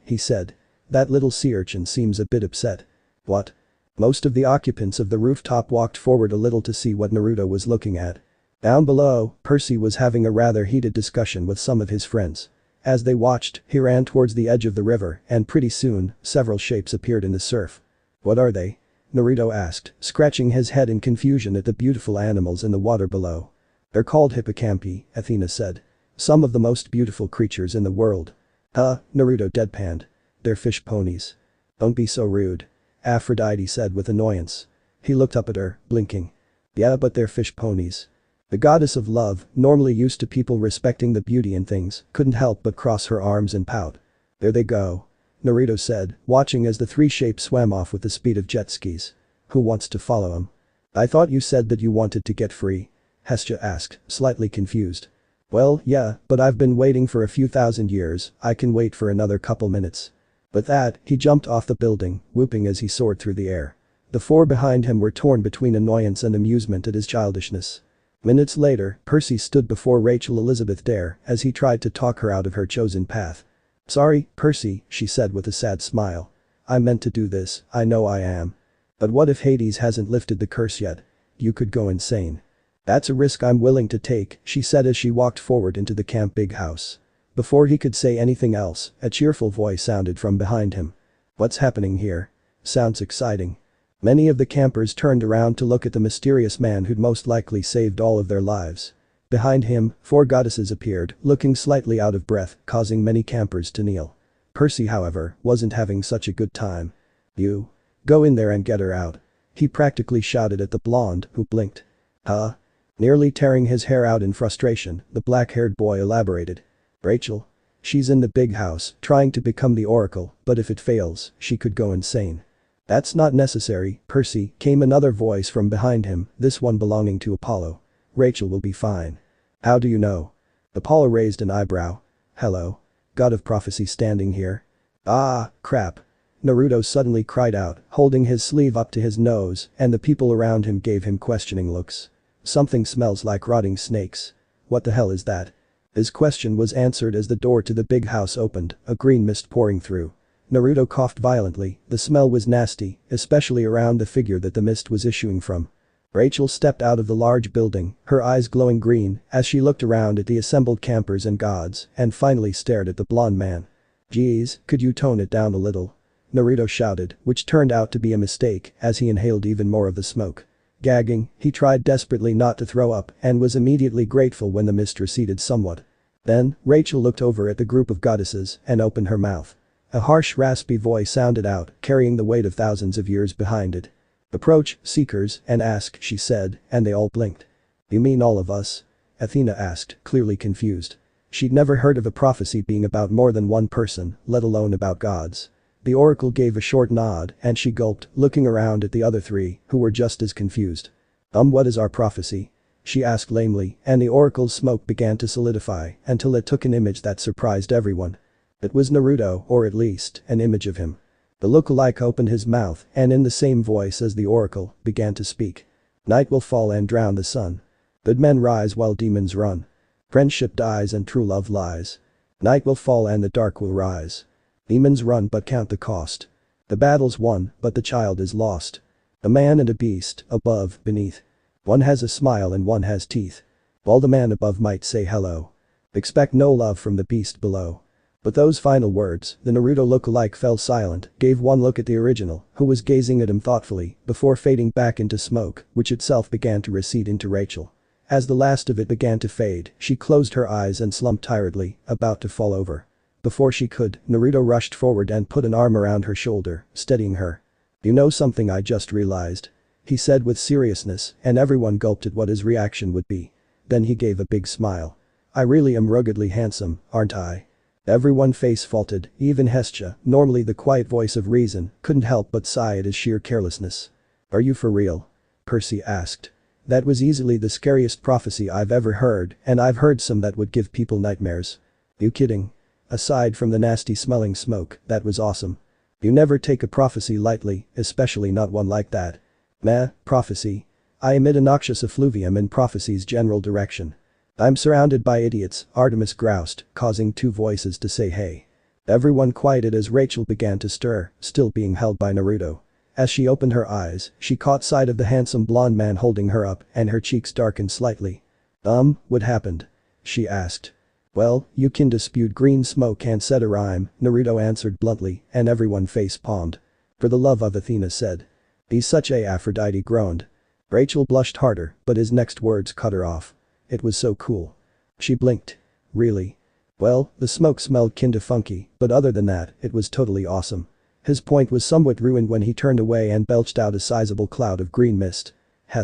He said. That little sea urchin seems a bit upset. What? Most of the occupants of the rooftop walked forward a little to see what Naruto was looking at. Down below, Percy was having a rather heated discussion with some of his friends. As they watched, he ran towards the edge of the river, and pretty soon, several shapes appeared in the surf. What are they? Naruto asked, scratching his head in confusion at the beautiful animals in the water below. They're called hippocampi, Athena said. Some of the most beautiful creatures in the world. Naruto deadpanned. They're fish ponies. Don't be so rude. Aphrodite said with annoyance. He looked up at her, blinking. Yeah, but they're fish ponies. The goddess of love, normally used to people respecting the beauty in things, couldn't help but cross her arms and pout. There they go. Naruto said, watching as the three shapes swam off with the speed of jet skis. Who wants to follow him? I thought you said that you wanted to get free. Hestia asked, slightly confused. Well, yeah, but I've been waiting for a few thousand years, I can wait for another couple minutes. With that, he jumped off the building, whooping as he soared through the air. The four behind him were torn between annoyance and amusement at his childishness. Minutes later, Percy stood before Rachel Elizabeth Dare as he tried to talk her out of her chosen path. Sorry, Percy, she said with a sad smile. I meant to do this, I know I am. But what if Hades hasn't lifted the curse yet? You could go insane. That's a risk I'm willing to take, she said as she walked forward into the camp big house. Before he could say anything else, a cheerful voice sounded from behind him. "What's happening here? Sounds exciting." Many of the campers turned around to look at the mysterious man who'd most likely saved all of their lives. Behind him, 4 goddesses appeared, looking slightly out of breath, causing many campers to kneel. Percy, however, wasn't having such a good time. "You. Go in there and get her out." He practically shouted at the blonde, who blinked. "Huh?" Nearly tearing his hair out in frustration, the black-haired boy elaborated. "Rachel. She's in the big house, trying to become the Oracle, but if it fails, she could go insane." "That's not necessary, Percy," came another voice from behind him, this one belonging to Apollo. "Rachel will be fine." "How do you know?" Apollo raised an eyebrow. "Hello? God of prophecy standing here?" "Ah, crap." Naruto suddenly cried out, holding his sleeve up to his nose, and the people around him gave him questioning looks. "Something smells like rotting snakes. What the hell is that?" His question was answered as the door to the big house opened, a green mist pouring through. Naruto coughed violently, the smell was nasty, especially around the figure that the mist was issuing from. Rachel stepped out of the large building, her eyes glowing green, as she looked around at the assembled campers and gods, and finally stared at the blonde man. "Geez, could you tone it down a little?" Naruto shouted, which turned out to be a mistake as he inhaled even more of the smoke. Gagging, he tried desperately not to throw up and was immediately grateful when the mist receded somewhat. Then, Rachel looked over at the group of goddesses and opened her mouth. A harsh raspy voice sounded out, carrying the weight of thousands of years behind it. "Approach, seekers, and ask," she said, and they all blinked. "You mean all of us?" Athena asked, clearly confused. She'd never heard of a prophecy being about more than one person, let alone about gods. The oracle gave a short nod and she gulped, looking around at the other 3, who were just as confused. What is our prophecy?" she asked lamely, and the oracle's smoke began to solidify until it took an image that surprised everyone. It was Naruto, or at least, an image of him. The lookalike opened his mouth and in the same voice as the oracle, began to speak. "Night will fall and drown the sun. Good men rise while demons run. Friendship dies and true love lies. Night will fall and the dark will rise. Demons run but count the cost. The battle's won, but the child is lost. A man and a beast, above, beneath. One has a smile and one has teeth. While the man above might say hello. Expect no love from the beast below." But those final words, the Naruto lookalike fell silent, gave one look at the original, who was gazing at him thoughtfully, before fading back into smoke, which itself began to recede into Rachel. As the last of it began to fade, she closed her eyes and slumped tiredly, about to fall over. Before she could, Naruto rushed forward and put an arm around her shoulder, steadying her. "You know something I just realized?" he said with seriousness, and everyone gulped at what his reaction would be. Then he gave a big smile. "I really am ruggedly handsome, aren't I?" Everyone face faulted, even Hestia, normally the quiet voice of reason, couldn't help but sigh at his sheer carelessness. "Are you for real?" Percy asked. "That was easily the scariest prophecy I've ever heard, and I've heard some that would give people nightmares." "You kidding?" Aside from the nasty smelling smoke, that was awesome. "You never take a prophecy lightly, especially not one like that." "Meh, prophecy. I emit a noxious effluvium in prophecy's general direction." "I'm surrounded by idiots," Artemis groused, causing 2 voices to say hey. Everyone quieted as Rachel began to stir, still being held by Naruto. As she opened her eyes, she caught sight of the handsome blonde man holding her up and her cheeks darkened slightly. What happened?" she asked. "Well, you can dispute green smoke and said a rhyme," Naruto answered bluntly, and everyone face-palmed. "For the love of Athena said. He's such a," Aphrodite groaned. Rachel blushed harder, but his next words cut her off. "It was so cool." She blinked. "Really?" "Well, the smoke smelled kinda funky, but other than that, it was totally awesome." His point was somewhat ruined when he turned away and belched out a sizable cloud of green mist.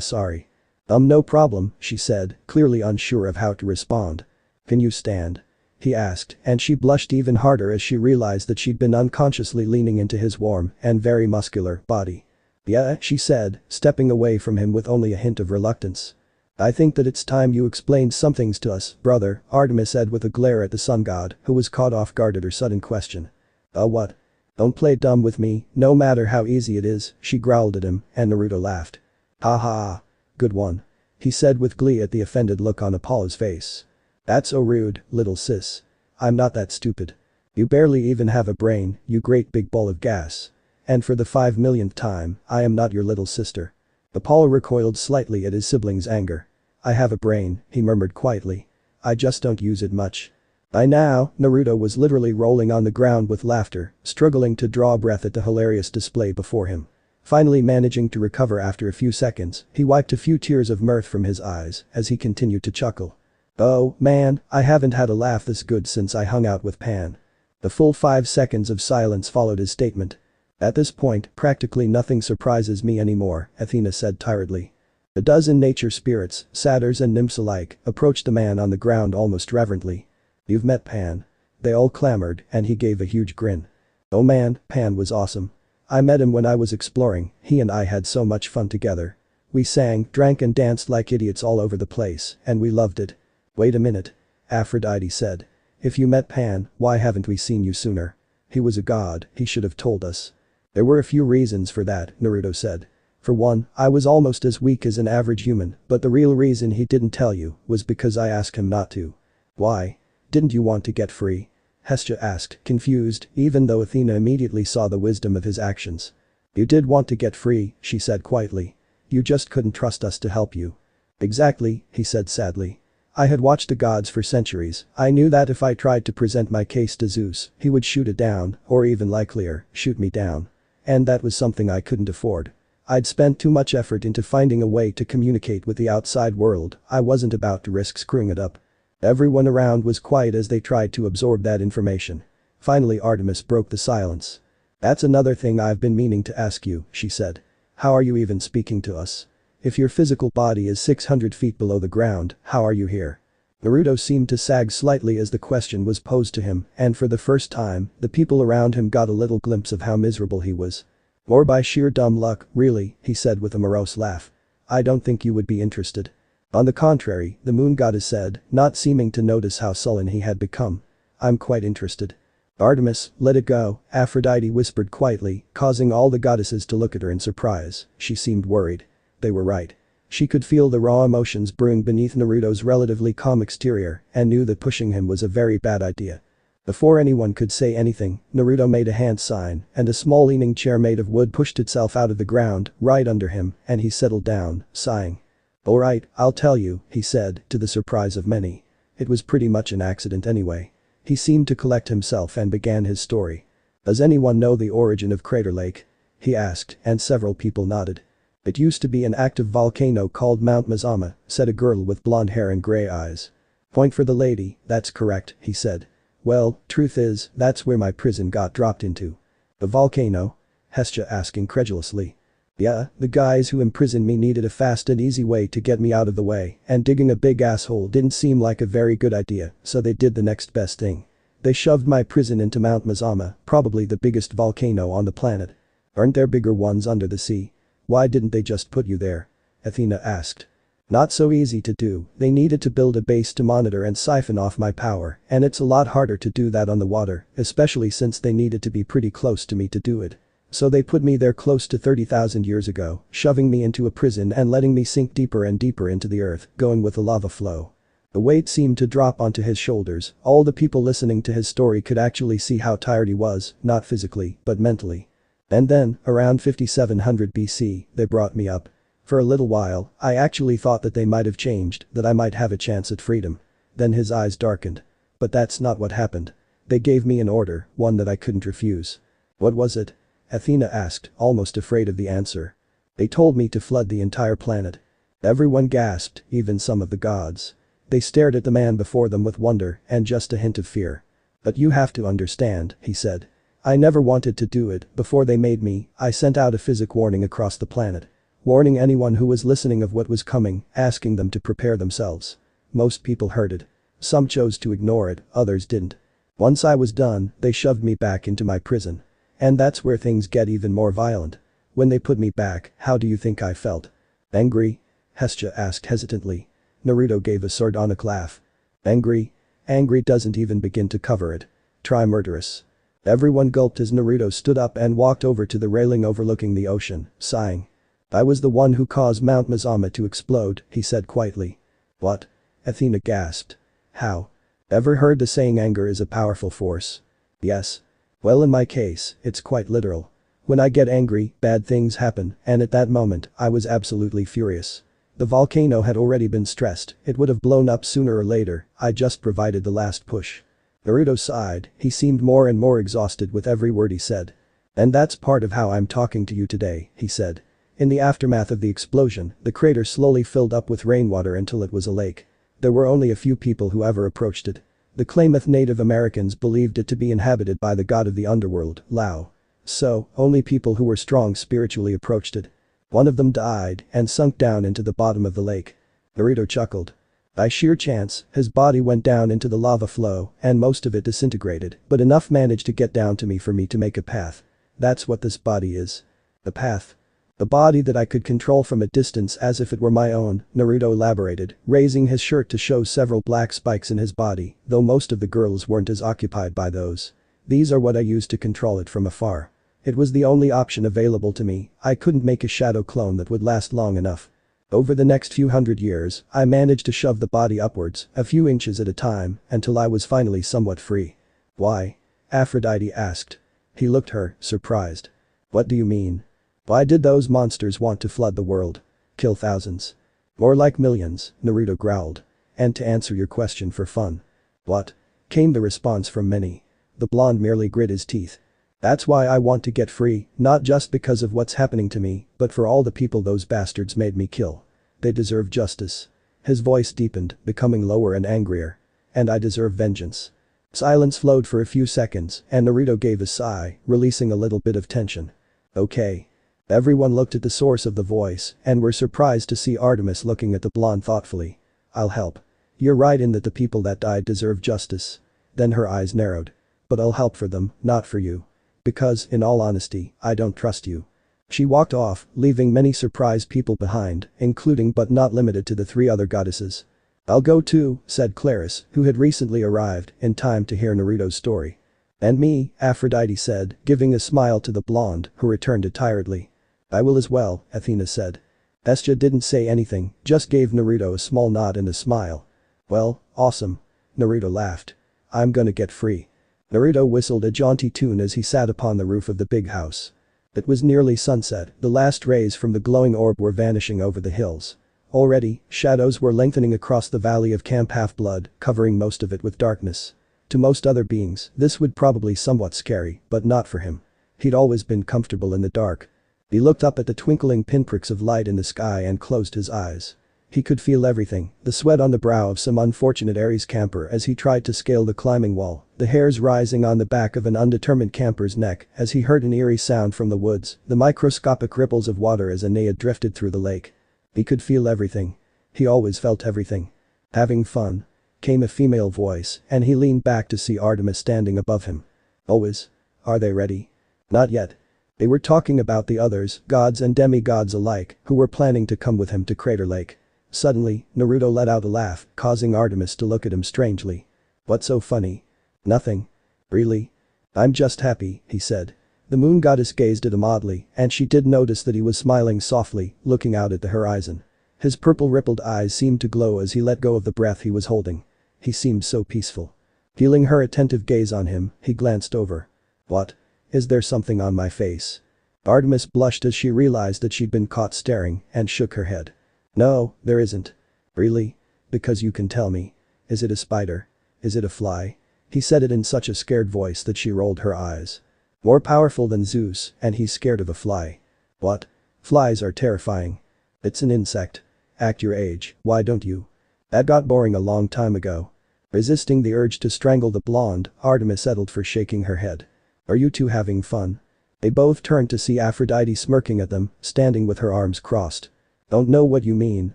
Sorry." No problem," she said, clearly unsure of how to respond. "Can you stand?" he asked, and she blushed even harder as she realized that she'd been unconsciously leaning into his warm and very muscular body. "Yeah," she said, stepping away from him with only a hint of reluctance. "I think that it's time you explained some things to us, brother," Artemis said with a glare at the sun god, who was caught off guard at her sudden question. What? Don't play dumb with me, no matter how easy it is," she growled at him, and Naruto laughed. "Ha ha. Good one," he said with glee at the offended look on Apollo's face. "That's so rude, little sis. I'm not that stupid. You barely even have a brain, you great big ball of gas. And for the 5 millionth time, I am not your little sister." Apollo recoiled slightly at his sibling's anger. "I have a brain," he murmured quietly. "I just don't use it much." By now, Naruto was literally rolling on the ground with laughter, struggling to draw breath at the hilarious display before him. Finally managing to recover after a few seconds, he wiped a few tears of mirth from his eyes as he continued to chuckle. "Oh, man, I haven't had a laugh this good since I hung out with Pan." The full 5 seconds of silence followed his statement. "At this point, practically nothing surprises me anymore," Athena said tiredly. A dozen nature spirits, satyrs and nymphs alike, approached the man on the ground almost reverently. "You've met Pan?" They all clamored, and he gave a huge grin. "Oh man, Pan was awesome. I met him when I was exploring, he and I had so much fun together. We sang, drank and danced like idiots all over the place, and we loved it." "Wait a minute," Aphrodite said. "If you met Pan, why haven't we seen you sooner? He was a god, he should have told us." "There were a few reasons for that," Naruto said. "For one, I was almost as weak as an average human, but the real reason he didn't tell you was because I asked him not to." "Why? Didn't you want to get free?" Hestia asked, confused, even though Athena immediately saw the wisdom of his actions. "You did want to get free," she said quietly. "You just couldn't trust us to help you." "Exactly," he said sadly. "I had watched the gods for centuries. I knew that if I tried to present my case to Zeus, he would shoot it down, or even likelier, shoot me down. And that was something I couldn't afford. I'd spent too much effort into finding a way to communicate with the outside world, I wasn't about to risk screwing it up." Everyone around was quiet as they tried to absorb that information. Finally Artemis broke the silence. "That's another thing I've been meaning to ask you," she said. "How are you even speaking to us? If your physical body is 600 feet below the ground, how are you here?" Naruto seemed to sag slightly as the question was posed to him, and for the first time, the people around him got a little glimpse of how miserable he was. "Or by sheer dumb luck, really," he said with a morose laugh. "I don't think you would be interested." "On the contrary," the moon goddess said, not seeming to notice how sullen he had become. "I'm quite interested." "Artemis, let it go," Aphrodite whispered quietly, causing all the goddesses to look at her in surprise. She seemed worried. They were right. She could feel the raw emotions brewing beneath Naruto's relatively calm exterior and knew that pushing him was a very bad idea. Before anyone could say anything, Naruto made a hand sign and a small leaning chair made of wood pushed itself out of the ground right under him and he settled down, sighing. "Alright, I'll tell you," he said, to the surprise of many. It was pretty much an accident anyway. He seemed to collect himself and began his story. "Does anyone know the origin of Crater Lake?" he asked, and several people nodded. "It used to be an active volcano called Mount Mazama," said a girl with blonde hair and gray eyes. "Point for the lady, that's correct," he said. "Well, truth is, that's where my prison got dropped into." "The volcano?" Hestia asked incredulously. "Yeah, the guys who imprisoned me needed a fast and easy way to get me out of the way, and digging a big asshole didn't seem like a very good idea, so they did the next best thing. They shoved my prison into Mount Mazama, probably the biggest volcano on the planet. Aren't there bigger ones under the sea? Why didn't they just put you there?" Athena asked. "Not so easy to do, they needed to build a base to monitor and siphon off my power, and it's a lot harder to do that on the water, especially since they needed to be pretty close to me to do it. So they put me there close to 30,000 years ago, shoving me into a prison and letting me sink deeper and deeper into the earth, going with the lava flow." The weight seemed to drop onto his shoulders, all the people listening to his story could actually see how tired he was, not physically, but mentally. "And then, around 5700 BC, they brought me up. For a little while, I actually thought that they might have changed, that I might have a chance at freedom." Then his eyes darkened. "But that's not what happened. They gave me an order, one that I couldn't refuse." "What was it?" Athena asked, almost afraid of the answer. "They told me to flood the entire planet." Everyone gasped, even some of the gods. They stared at the man before them with wonder and just a hint of fear. "But you have to understand," he said. "I never wanted to do it, before they made me, I sent out a physic warning across the planet. Warning anyone who was listening of what was coming, asking them to prepare themselves. Most people heard it. Some chose to ignore it, others didn't. Once I was done, they shoved me back into my prison. And that's where things get even more violent. When they put me back, how do you think I felt? Angry?" Hestia asked hesitantly. Naruto gave a sardonic laugh. "Angry? Angry doesn't even begin to cover it. Try murderous." Everyone gulped as Naruto stood up and walked over to the railing overlooking the ocean, sighing. "I was the one who caused Mount Mazama to explode," he said quietly. "What?" Athena gasped. "How? Ever heard the saying anger is a powerful force?" "Yes. Well, in my case, it's quite literal. When I get angry, bad things happen, and at that moment, I was absolutely furious. The volcano had already been stressed, it would have blown up sooner or later, I just provided the last push." Naruto sighed, he seemed more and more exhausted with every word he said. "And that's part of how I'm talking to you today," he said. In the aftermath of the explosion, the crater slowly filled up with rainwater until it was a lake. There were only a few people who ever approached it. The Klamath Native Americans believed it to be inhabited by the god of the underworld, Lao. So, only people who were strong spiritually approached it. One of them died and sunk down into the bottom of the lake. Naruto chuckled. By sheer chance, his body went down into the lava flow and most of it disintegrated, but enough managed to get down to me for me to make a path. That's what this body is. The path. The body that I could control from a distance as if it were my own, Naruto elaborated, raising his shirt to show several black spikes in his body, though most of the girls weren't as occupied by those. These are what I used to control it from afar. It was the only option available to me. I couldn't make a shadow clone that would last long enough. Over the next few hundred years, I managed to shove the body upwards, a few inches at a time, until I was finally somewhat free. Why? Aphrodite asked. He looked her, surprised. What do you mean? Why did those monsters want to flood the world? Kill thousands? More like millions, Naruto growled. And to answer your question for fun. What? Came the response from many. The blonde merely grit his teeth. That's why I want to get free, not just because of what's happening to me, but for all the people those bastards made me kill. They deserve justice. His voice deepened, becoming lower and angrier. And I deserve vengeance. Silence flowed for a few seconds, and Naruto gave a sigh, releasing a little bit of tension. Okay. Everyone looked at the source of the voice and were surprised to see Artemis looking at the blonde thoughtfully. I'll help. You're right in that the people that died deserve justice. Then her eyes narrowed. But I'll help for them, not for you. Because, in all honesty, I don't trust you. She walked off, leaving many surprised people behind, including but not limited to the three other goddesses. I'll go too, said Clarrise, who had recently arrived, in time to hear Naruto's story. And me, Aphrodite said, giving a smile to the blonde, who returned tiredly. I will as well, Athena said. Hestia didn't say anything, just gave Naruto a small nod and a smile. Well, awesome. Naruto laughed. I'm gonna get free. Naruto whistled a jaunty tune as he sat upon the roof of the big house. It was nearly sunset, the last rays from the glowing orb were vanishing over the hills. Already, shadows were lengthening across the valley of Camp Half-Blood, covering most of it with darkness. To most other beings, this would probably somewhat scary, but not for him. He'd always been comfortable in the dark. He looked up at the twinkling pinpricks of light in the sky and closed his eyes. He could feel everything, the sweat on the brow of some unfortunate Aries camper as he tried to scale the climbing wall, the hairs rising on the back of an undetermined camper's neck as he heard an eerie sound from the woods, the microscopic ripples of water as a Naya drifted through the lake. He could feel everything. He always felt everything. Having fun? Came a female voice, and he leaned back to see Artemis standing above him. Always. Are they ready? Not yet. They were talking about the others, gods and demigods alike, who were planning to come with him to Crater Lake. Suddenly, Naruto let out a laugh, causing Artemis to look at him strangely. What's so funny? Nothing. Really? I'm just happy, he said. The moon goddess gazed at him oddly, and she did notice that he was smiling softly, looking out at the horizon. His purple rippled eyes seemed to glow as he let go of the breath he was holding. He seemed so peaceful. Feeling her attentive gaze on him, he glanced over. What? Is there something on my face? Artemis blushed as she realized that she'd been caught staring and shook her head. No, there isn't. Really? Because you can tell me. Is it a spider? Is it a fly? He said it in such a scared voice that she rolled her eyes. More powerful than Zeus, and he's scared of a fly. What? Flies are terrifying. It's an insect. Act your age, why don't you? That got boring a long time ago. Resisting the urge to strangle the blonde, Artemis settled for shaking her head. Are you two having fun? They both turned to see Aphrodite smirking at them, standing with her arms crossed. Don't know what you mean,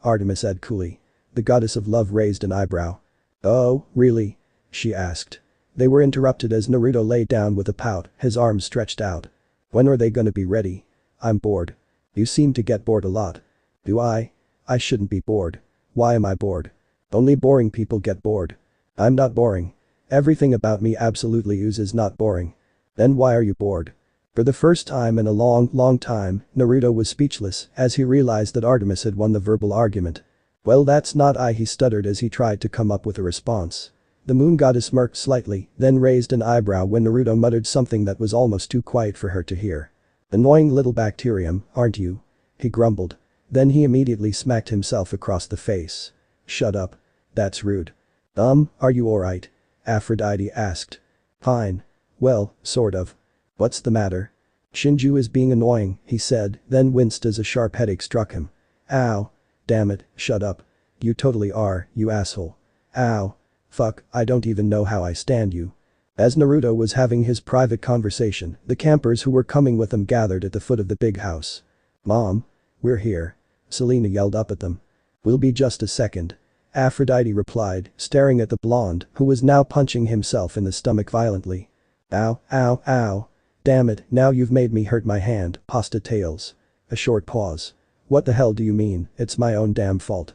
Artemis said coolly. The goddess of love raised an eyebrow. Oh, really? She asked. They were interrupted as Naruto lay down with a pout, his arms stretched out. When are they gonna be ready? I'm bored. You seem to get bored a lot. Do I? I shouldn't be bored. Why am I bored? Only boring people get bored. I'm not boring. Everything about me absolutely is not boring. Then why are you bored? For the first time in a long time, Naruto was speechless as he realized that Artemis had won the verbal argument. Well, that's not he stuttered as he tried to come up with a response. The moon goddess smirked slightly, then raised an eyebrow when Naruto muttered something that was almost too quiet for her to hear. Annoying little bacterium, aren't you? He grumbled. Then he immediately smacked himself across the face. Shut up. That's rude. Are you alright? Aphrodite asked. Fine. Well, sort of. What's the matter? Shinju is being annoying, he said, then winced as a sharp headache struck him. Ow. Damn it, shut up. You totally are, you asshole. Ow. Fuck, I don't even know how I stand you. As Naruto was having his private conversation, the campers who were coming with him gathered at the foot of the big house. Mom? We're here. Selena yelled up at them. We'll be just a second. Aphrodite replied, staring at the blonde, who was now punching himself in the stomach violently. Ow, ow, ow. Damn it, now you've made me hurt my hand, pasta tails. A short pause. What the hell do you mean, it's my own damn fault.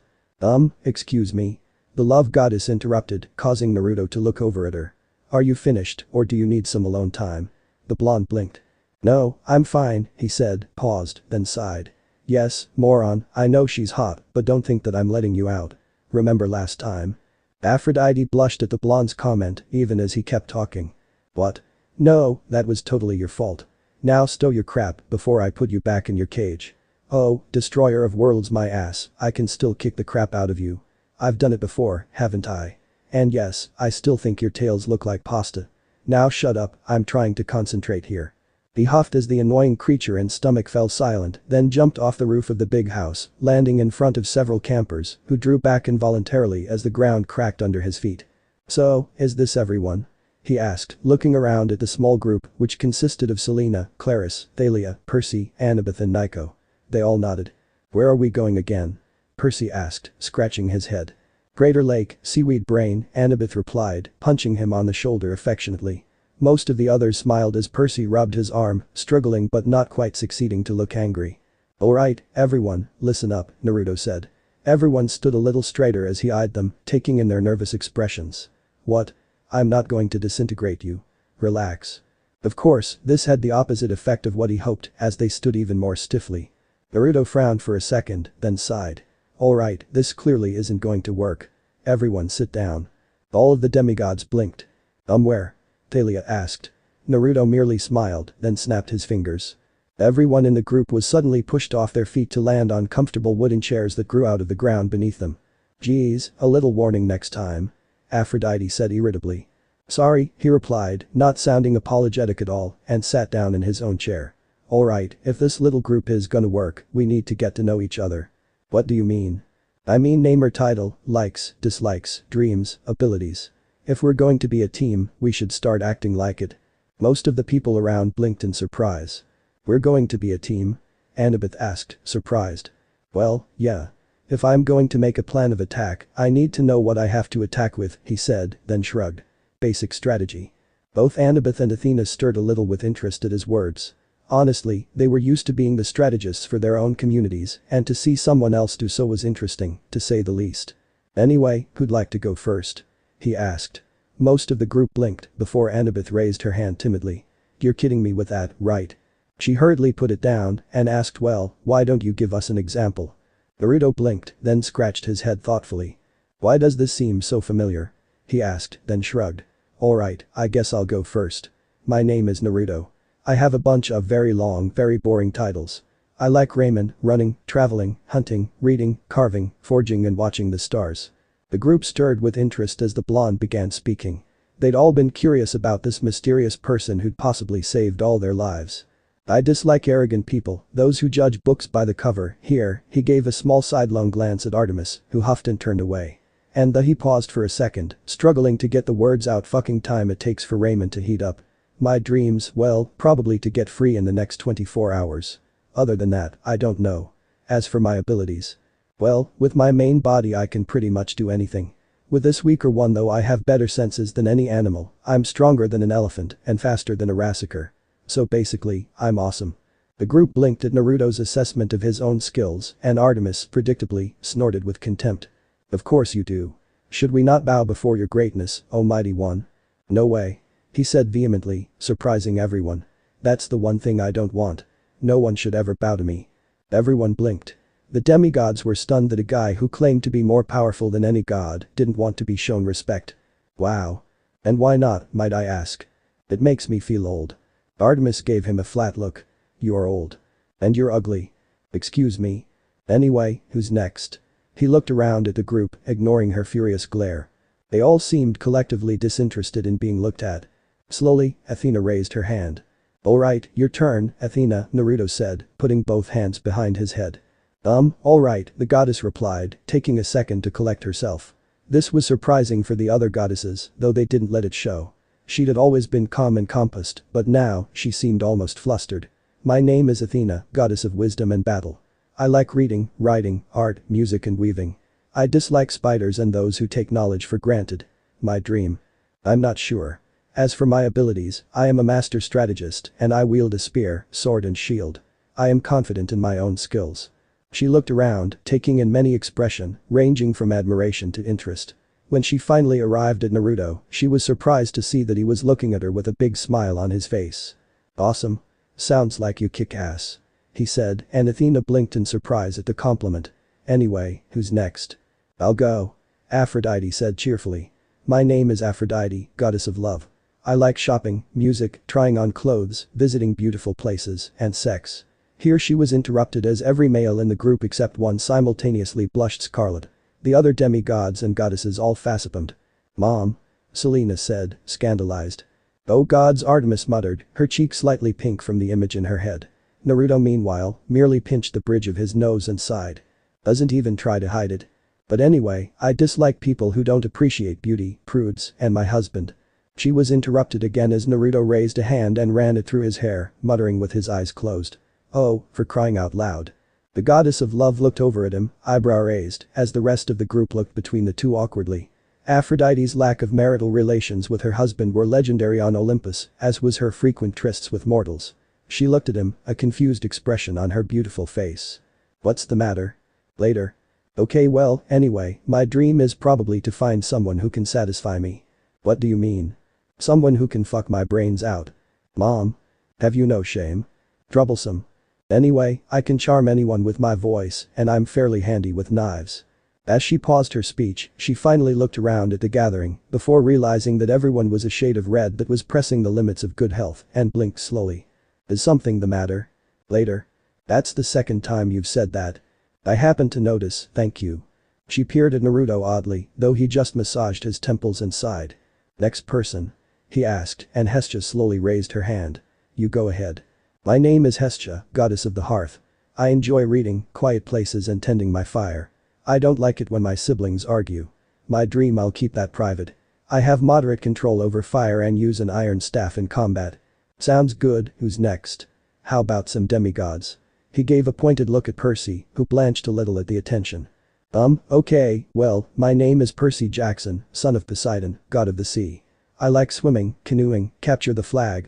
Excuse me. The love goddess interrupted, causing Naruto to look over at her. Are you finished, or do you need some alone time? The blonde blinked. No, I'm fine, he said, paused, then sighed. Yes, moron, I know she's hot, but don't think that I'm letting you out. Remember last time? Aphrodite blushed at the blonde's comment, even as he kept talking. What? No, that was totally your fault. Now stow your crap before I put you back in your cage. Oh, destroyer of worlds my ass, I can still kick the crap out of you. I've done it before, haven't I? And yes, I still think your tails look like pasta. Now shut up, I'm trying to concentrate here. He huffed as the annoying creature and stomach fell silent, then jumped off the roof of the big house, landing in front of several campers, who drew back involuntarily as the ground cracked under his feet. So, is this everyone? He asked, looking around at the small group, which consisted of Selena, Clarisse, Thalia, Percy, Annabeth and Nico. They all nodded. Where are we going again? Percy asked, scratching his head. Greater Lake, Seaweed Brain, Annabeth replied, punching him on the shoulder affectionately. Most of the others smiled as Percy rubbed his arm, struggling but not quite succeeding to look angry. Alright, everyone, listen up, Naruto said. Everyone stood a little straighter as he eyed them, taking in their nervous expressions. What? I'm not going to disintegrate you. Relax. Of course, this had the opposite effect of what he hoped, as they stood even more stiffly. Naruto frowned for a second, then sighed. Alright, this clearly isn't going to work. Everyone sit down. All of the demigods blinked. Where? Thalia asked. Naruto merely smiled, then snapped his fingers. Everyone in the group was suddenly pushed off their feet to land on comfortable wooden chairs that grew out of the ground beneath them. Geez, a little warning next time. Aphrodite said irritably. Sorry, he replied, not sounding apologetic at all, and sat down in his own chair. Alright, if this little group is gonna work, we need to get to know each other. What do you mean? I mean name or title, likes, dislikes, dreams, abilities. If we're going to be a team, we should start acting like it. Most of the people around blinked in surprise. We're going to be a team? Annabeth asked, surprised. Well, yeah. If I'm going to make a plan of attack, I need to know what I have to attack with, he said, then shrugged. Basic strategy. Both Annabeth and Athena stirred a little with interest at his words. Honestly, they were used to being the strategists for their own communities, and to see someone else do so was interesting, to say the least. Anyway, who'd like to go first? He asked. Most of the group blinked before Annabeth raised her hand timidly. You're kidding me with that, right? She hurriedly put it down and asked, well, why don't you give us an example? Naruto blinked, then scratched his head thoughtfully. Why does this seem so familiar? He asked, then shrugged. Alright, I guess I'll go first. My name is Naruto. I have a bunch of very long, very boring titles. I like ramen, running, traveling, hunting, reading, carving, forging and watching the stars. The group stirred with interest as the blonde began speaking. They'd all been curious about this mysterious person who'd possibly saved all their lives. I dislike arrogant people, those who judge books by the cover. Here, he gave a small sidelong glance at Artemis, who huffed and turned away. And he paused for a second, struggling to get the words out. Fucking time it takes for ramen to heat up. My dreams, well, probably to get free in the next 24 hours. Other than that, I don't know. As for my abilities. Well, with my main body I can pretty much do anything. With this weaker one though I have better senses than any animal, I'm stronger than an elephant and faster than a rassicker. So basically, I'm awesome. The group blinked at Naruto's assessment of his own skills and Artemis, predictably, snorted with contempt. Of course you do. Should we not bow before your greatness, O mighty one? No way. He said vehemently, surprising everyone. That's the one thing I don't want. No one should ever bow to me. Everyone blinked. The demigods were stunned that a guy who claimed to be more powerful than any god didn't want to be shown respect. Wow. And why not, might I ask? It makes me feel old. Artemis gave him a flat look. You're old. And you're ugly. Excuse me. Anyway, who's next? He looked around at the group, ignoring her furious glare. They all seemed collectively disinterested in being looked at. Slowly, Athena raised her hand. "Alright, your turn, Athena," Naruto said, putting both hands behind his head. Alright," the goddess replied, taking a second to collect herself. This was surprising for the other goddesses, though they didn't let it show. She'd had always been calm and composed, but now, she seemed almost flustered. "My name is Athena, goddess of wisdom and battle. I like reading, writing, art, music and weaving. I dislike spiders and those who take knowledge for granted. My dream. I'm not sure. As for my abilities, I am a master strategist and I wield a spear, sword and shield. I am confident in my own skills." She looked around, taking in many expression, ranging from admiration to interest. When she finally arrived at Naruto, she was surprised to see that he was looking at her with a big smile on his face. "Awesome. Sounds like you kick ass," he said, and Athena blinked in surprise at the compliment. "Anyway, who's next?" "I'll go," Aphrodite said cheerfully. "My name is Aphrodite, goddess of love. I like shopping, music, trying on clothes, visiting beautiful places, and sex." Here she was interrupted as every male in the group except one simultaneously blushed scarlet. The other demigods and goddesses all facepalmed. "Mom?" Selena said, scandalized. "Oh gods," Artemis muttered, her cheek slightly pink from the image in her head. Naruto meanwhile, merely pinched the bridge of his nose and sighed. Doesn't even try to hide it. "But anyway, I dislike people who don't appreciate beauty, prudes, and my husband." She was interrupted again as Naruto raised a hand and ran it through his hair, muttering with his eyes closed. "Oh, for crying out loud." The goddess of love looked over at him, eyebrow raised, as the rest of the group looked between the two awkwardly. Aphrodite's lack of marital relations with her husband were legendary on Olympus, as was her frequent trysts with mortals. She looked at him, a confused expression on her beautiful face. "What's the matter?" "Later." "Okay, well, anyway, my dream is probably to find someone who can satisfy me." "What do you mean?" "Someone who can fuck my brains out." "Mom? Have you no shame?" "Troublesome. Anyway, I can charm anyone with my voice, and I'm fairly handy with knives." As she paused her speech, she finally looked around at the gathering, before realizing that everyone was a shade of red that was pressing the limits of good health, and blinked slowly. "Is something the matter?" "Later." "That's the second time you've said that." "I happened to notice, thank you." She peered at Naruto oddly, though he just massaged his temples and sighed. "Next person?" he asked, and Hestia slowly raised her hand. "You go ahead." "My name is Hestia, goddess of the hearth. I enjoy reading, quiet places and tending my fire. I don't like it when my siblings argue. My dream, I'll keep that private. I have moderate control over fire and use an iron staff in combat." "Sounds good, who's next?" "How about some demigods?" He gave a pointed look at Percy, who blanched a little at the attention. Okay, well, my name is Percy Jackson, son of Poseidon, god of the sea. I like swimming, canoeing, capture the flag,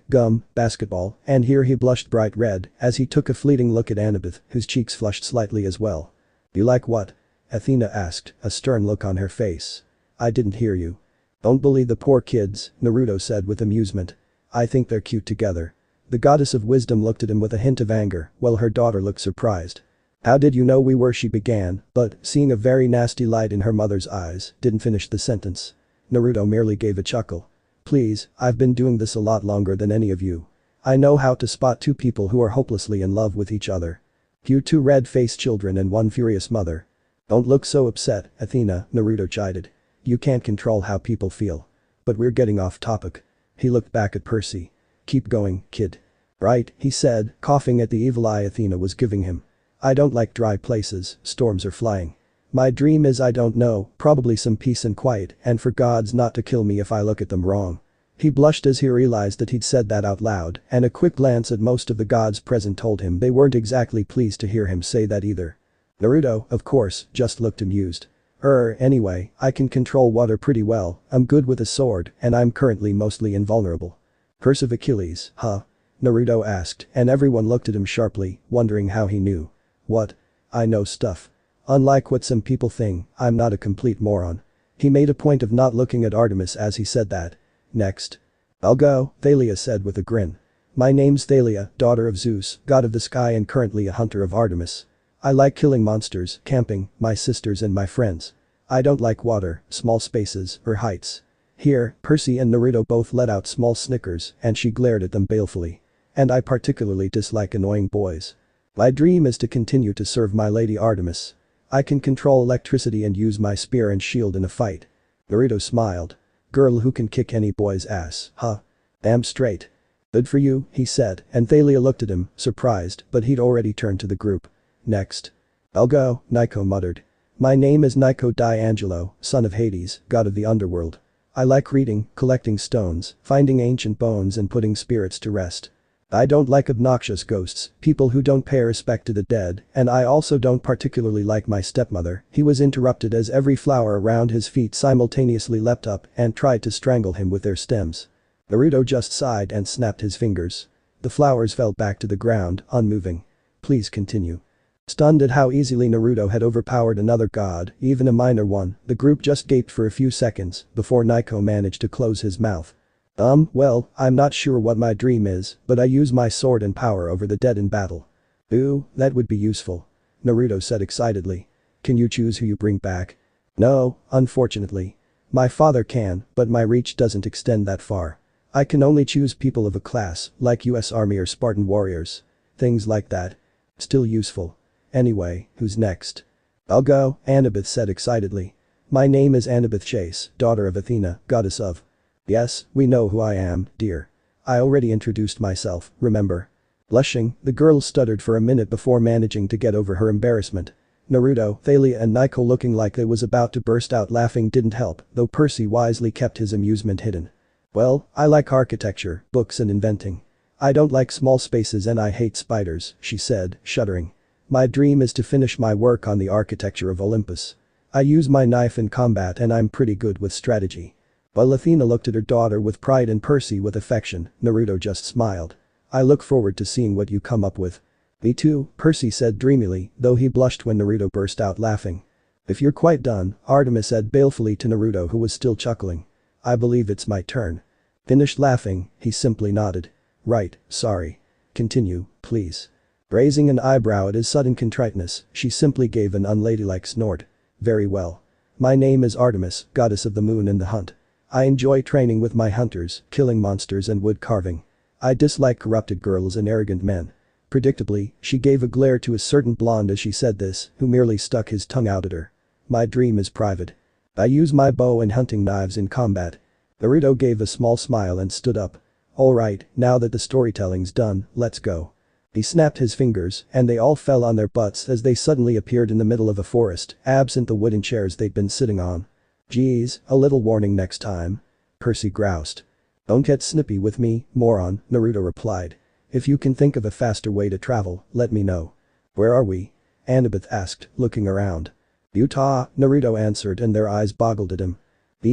basketball," and here he blushed bright red as he took a fleeting look at Annabeth, whose cheeks flushed slightly as well. "You like what?" Athena asked, a stern look on her face. "I didn't hear you." "Don't bully the poor kids," Naruto said with amusement. "I think they're cute together." The goddess of wisdom looked at him with a hint of anger, while her daughter looked surprised. "How did you know we were?" she began, but, seeing a very nasty light in her mother's eyes, didn't finish the sentence. Naruto merely gave a chuckle. "Please, I've been doing this a lot longer than any of you. I know how to spot two people who are hopelessly in love with each other. You two red-faced children and one furious mother." "Don't look so upset, Athena," Naruto chided. "You can't control how people feel. But we're getting off topic." He looked back at Percy. "Keep going, kid." "Right," he said, coughing at the evil eye Athena was giving him. "I don't like dry places, storms are flying. My dream is, I don't know, probably some peace and quiet, and for gods not to kill me if I look at them wrong." He blushed as he realized that he'd said that out loud, and a quick glance at most of the gods present told him they weren't exactly pleased to hear him say that either. Naruto, of course, just looked amused. Anyway, I can control water pretty well, I'm good with a sword, and I'm currently mostly invulnerable." "Curse of Achilles, huh?" Naruto asked, and everyone looked at him sharply, wondering how he knew. "What? I know stuff. Unlike what some people think, I'm not a complete moron." He made a point of not looking at Artemis as he said that. "Next." "I'll go," Thalia said with a grin. "My name's Thalia, daughter of Zeus, god of the sky and currently a hunter of Artemis. I like killing monsters, camping, my sisters and my friends. I don't like water, small spaces, or heights." Here, Percy and Naruto both let out small snickers and she glared at them balefully. "And I particularly dislike annoying boys. My dream is to continue to serve my lady Artemis. I can control electricity and use my spear and shield in a fight." Naruto smiled. Girl who can kick any boy's ass, huh? Damn straight. Good for you, he said, and Thalia looked at him, surprised, but he'd already turned to the group. Next. I'll go, Nico muttered. My name is Nico D'Angelo, son of Hades, god of the underworld. I like reading, collecting stones, finding ancient bones and putting spirits to rest. I don't like obnoxious ghosts, people who don't pay respect to the dead, and I also don't particularly like my stepmother. He was interrupted as every flower around his feet simultaneously leapt up and tried to strangle him with their stems. Naruto just sighed and snapped his fingers. The flowers fell back to the ground, unmoving. Please continue. Stunned at how easily Naruto had overpowered another god, even a minor one, the group just gaped for a few seconds before Nico managed to close his mouth. Well, I'm not sure what my dream is, but I use my sword and power over the dead in battle. Ooh, that would be useful. Naruto said excitedly. Can you choose who you bring back? No, unfortunately. My father can, but my reach doesn't extend that far. I can only choose people of a class, like US Army or Spartan warriors. Things like that. Still useful. Anyway, who's next? I'll go, Annabeth said excitedly. My name is Annabeth Chase, daughter of Athena, goddess of. Yes, we know who I am, dear. I already introduced myself, remember? Blushing, the girl stuttered for a minute before managing to get over her embarrassment. Naruto, Thalia and Nico looking like they was about to burst out laughing didn't help, though Percy wisely kept his amusement hidden. Well, I like architecture, books and inventing. I don't like small spaces and I hate spiders, she said, shuddering. My dream is to finish my work on the architecture of Olympus. I use my knife in combat and I'm pretty good with strategy. While Athena looked at her daughter with pride and Percy with affection, Naruto just smiled. I look forward to seeing what you come up with. Me too, Percy said dreamily, though he blushed when Naruto burst out laughing. If you're quite done, Artemis said balefully to Naruto who was still chuckling. I believe it's my turn. Finished laughing, he simply nodded. Right, sorry. Continue, please. Raising an eyebrow at his sudden contriteness, she simply gave an unladylike snort. Very well. My name is Artemis, goddess of the moon and the hunt. I enjoy training with my hunters, killing monsters and wood carving. I dislike corrupted girls and arrogant men. Predictably, she gave a glare to a certain blonde as she said this, who merely stuck his tongue out at her. My dream is private. I use my bow and hunting knives in combat. Naruto gave a small smile and stood up. Alright, now that the storytelling's done, let's go. He snapped his fingers, and they all fell on their butts as they suddenly appeared in the middle of a forest, absent the wooden chairs they'd been sitting on. Geez, a little warning next time. Percy groused. Don't get snippy with me, moron, Naruto replied. If you can think of a faster way to travel, let me know. Where are we? Annabeth asked, looking around. Utah, Naruto answered and their eyes boggled at him.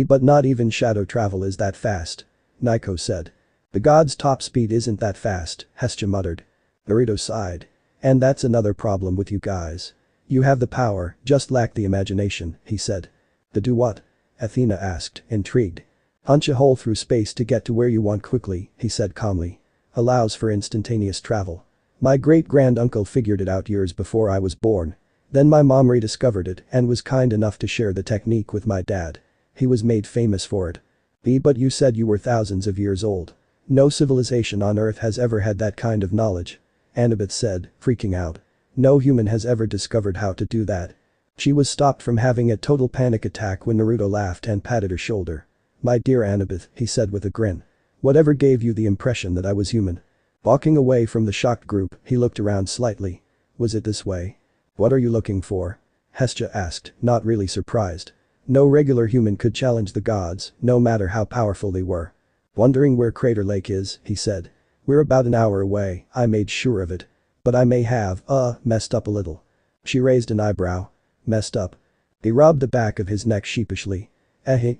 But not even shadow travel is that fast. Nico said. The god's top speed isn't that fast, Hestia muttered. Naruto sighed. And that's another problem with you guys. You have the power, just lack the imagination, he said. To do what? Athena asked, intrigued. Punch a hole through space to get to where you want quickly, he said calmly. Allows for instantaneous travel. My great-granduncle figured it out years before I was born. Then my mom rediscovered it and was kind enough to share the technique with my dad. He was made famous for it. But you said you were thousands of years old. No civilization on Earth has ever had that kind of knowledge. Annabeth said, freaking out. No human has ever discovered how to do that. She was stopped from having a total panic attack when Naruto laughed and patted her shoulder. My dear Annabeth, he said with a grin. Whatever gave you the impression that I was human? Walking away from the shocked group, he looked around slightly. Was it this way? What are you looking for? Hestia asked, not really surprised. No regular human could challenge the gods, no matter how powerful they were. Wondering where Crater Lake is, he said. We're about an hour away, I made sure of it. But I may have, messed up a little. She raised an eyebrow. Messed up. He rubbed the back of his neck sheepishly.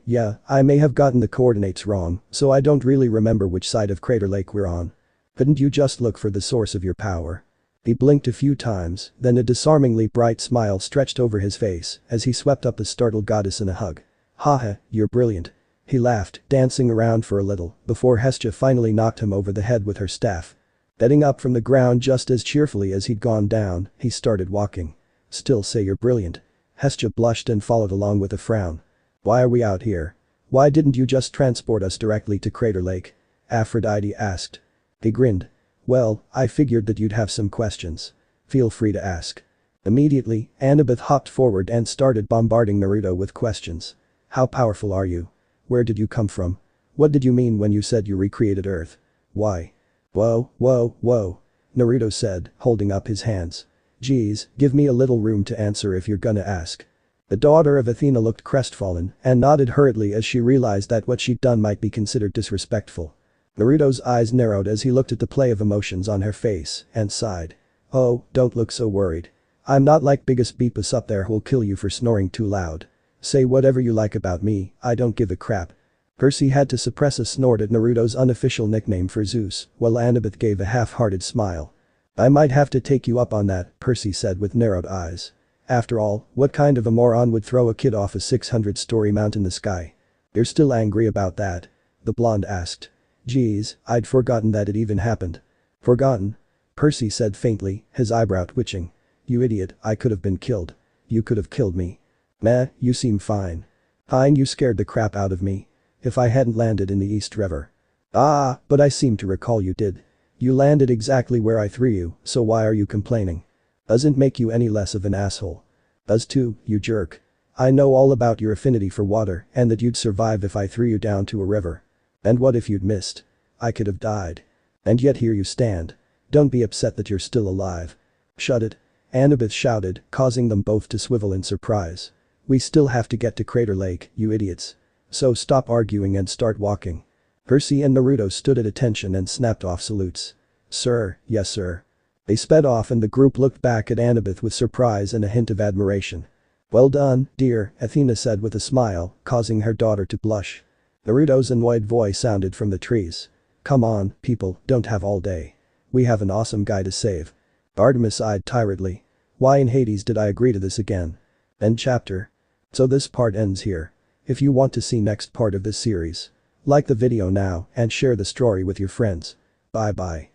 Yeah, I may have gotten the coordinates wrong, so I don't really remember which side of Crater Lake we're on. Couldn't you just look for the source of your power? He blinked a few times, then a disarmingly bright smile stretched over his face as he swept up the startled goddess in a hug. Haha, you're brilliant. He laughed, dancing around for a little, before Hestia finally knocked him over the head with her staff. Getting up from the ground just as cheerfully as he'd gone down, he started walking. Still say you're brilliant. Hestia blushed and followed along with a frown. Why are we out here? Why didn't you just transport us directly to Crater Lake? Aphrodite asked. He grinned. Well, I figured that you'd have some questions. Feel free to ask. Immediately, Annabeth hopped forward and started bombarding Naruto with questions. How powerful are you? Where did you come from? What did you mean when you said you recreated Earth? Why? Whoa, whoa, whoa. Naruto said, holding up his hands. Geez, give me a little room to answer if you're gonna ask. The daughter of Athena looked crestfallen and nodded hurriedly as she realized that what she'd done might be considered disrespectful. Naruto's eyes narrowed as he looked at the play of emotions on her face and sighed. Oh, don't look so worried. I'm not like biggest beepus up there who'll kill you for snoring too loud. Say whatever you like about me, I don't give a crap. Percy had to suppress a snort at Naruto's unofficial nickname for Zeus, while Annabeth gave a half-hearted smile. I might have to take you up on that, Percy said with narrowed eyes. After all, what kind of a moron would throw a kid off a 600-story mount in the sky? You're still angry about that? The blonde asked. Geez, I'd forgotten that it even happened. Forgotten? Percy said faintly, his eyebrow twitching. You idiot, I could have been killed. You could have killed me. Meh, you seem fine. Fine, you scared the crap out of me. If I hadn't landed in the East River. Ah, but I seem to recall you did. You landed exactly where I threw you, so why are you complaining? Doesn't make you any less of an asshole. Does too, you jerk. I know all about your affinity for water and that you'd survive if I threw you down to a river. And what if you'd missed? I could have died. And yet here you stand. Don't be upset that you're still alive. Shut it. Annabeth shouted, causing them both to swivel in surprise. We still have to get to Crater Lake, you idiots. So stop arguing and start walking. Percy and Naruto stood at attention and snapped off salutes. Sir, yes sir. They sped off and the group looked back at Annabeth with surprise and a hint of admiration. Well done, dear, Athena said with a smile, causing her daughter to blush. Naruto's annoyed voice sounded from the trees. Come on, people, don't have all day. We have an awesome guy to save. Artemis eyed tiredly. Why in Hades did I agree to this again? End chapter. So this part ends here. If you want to see next part of this series, like the video now and share the story with your friends. Bye bye.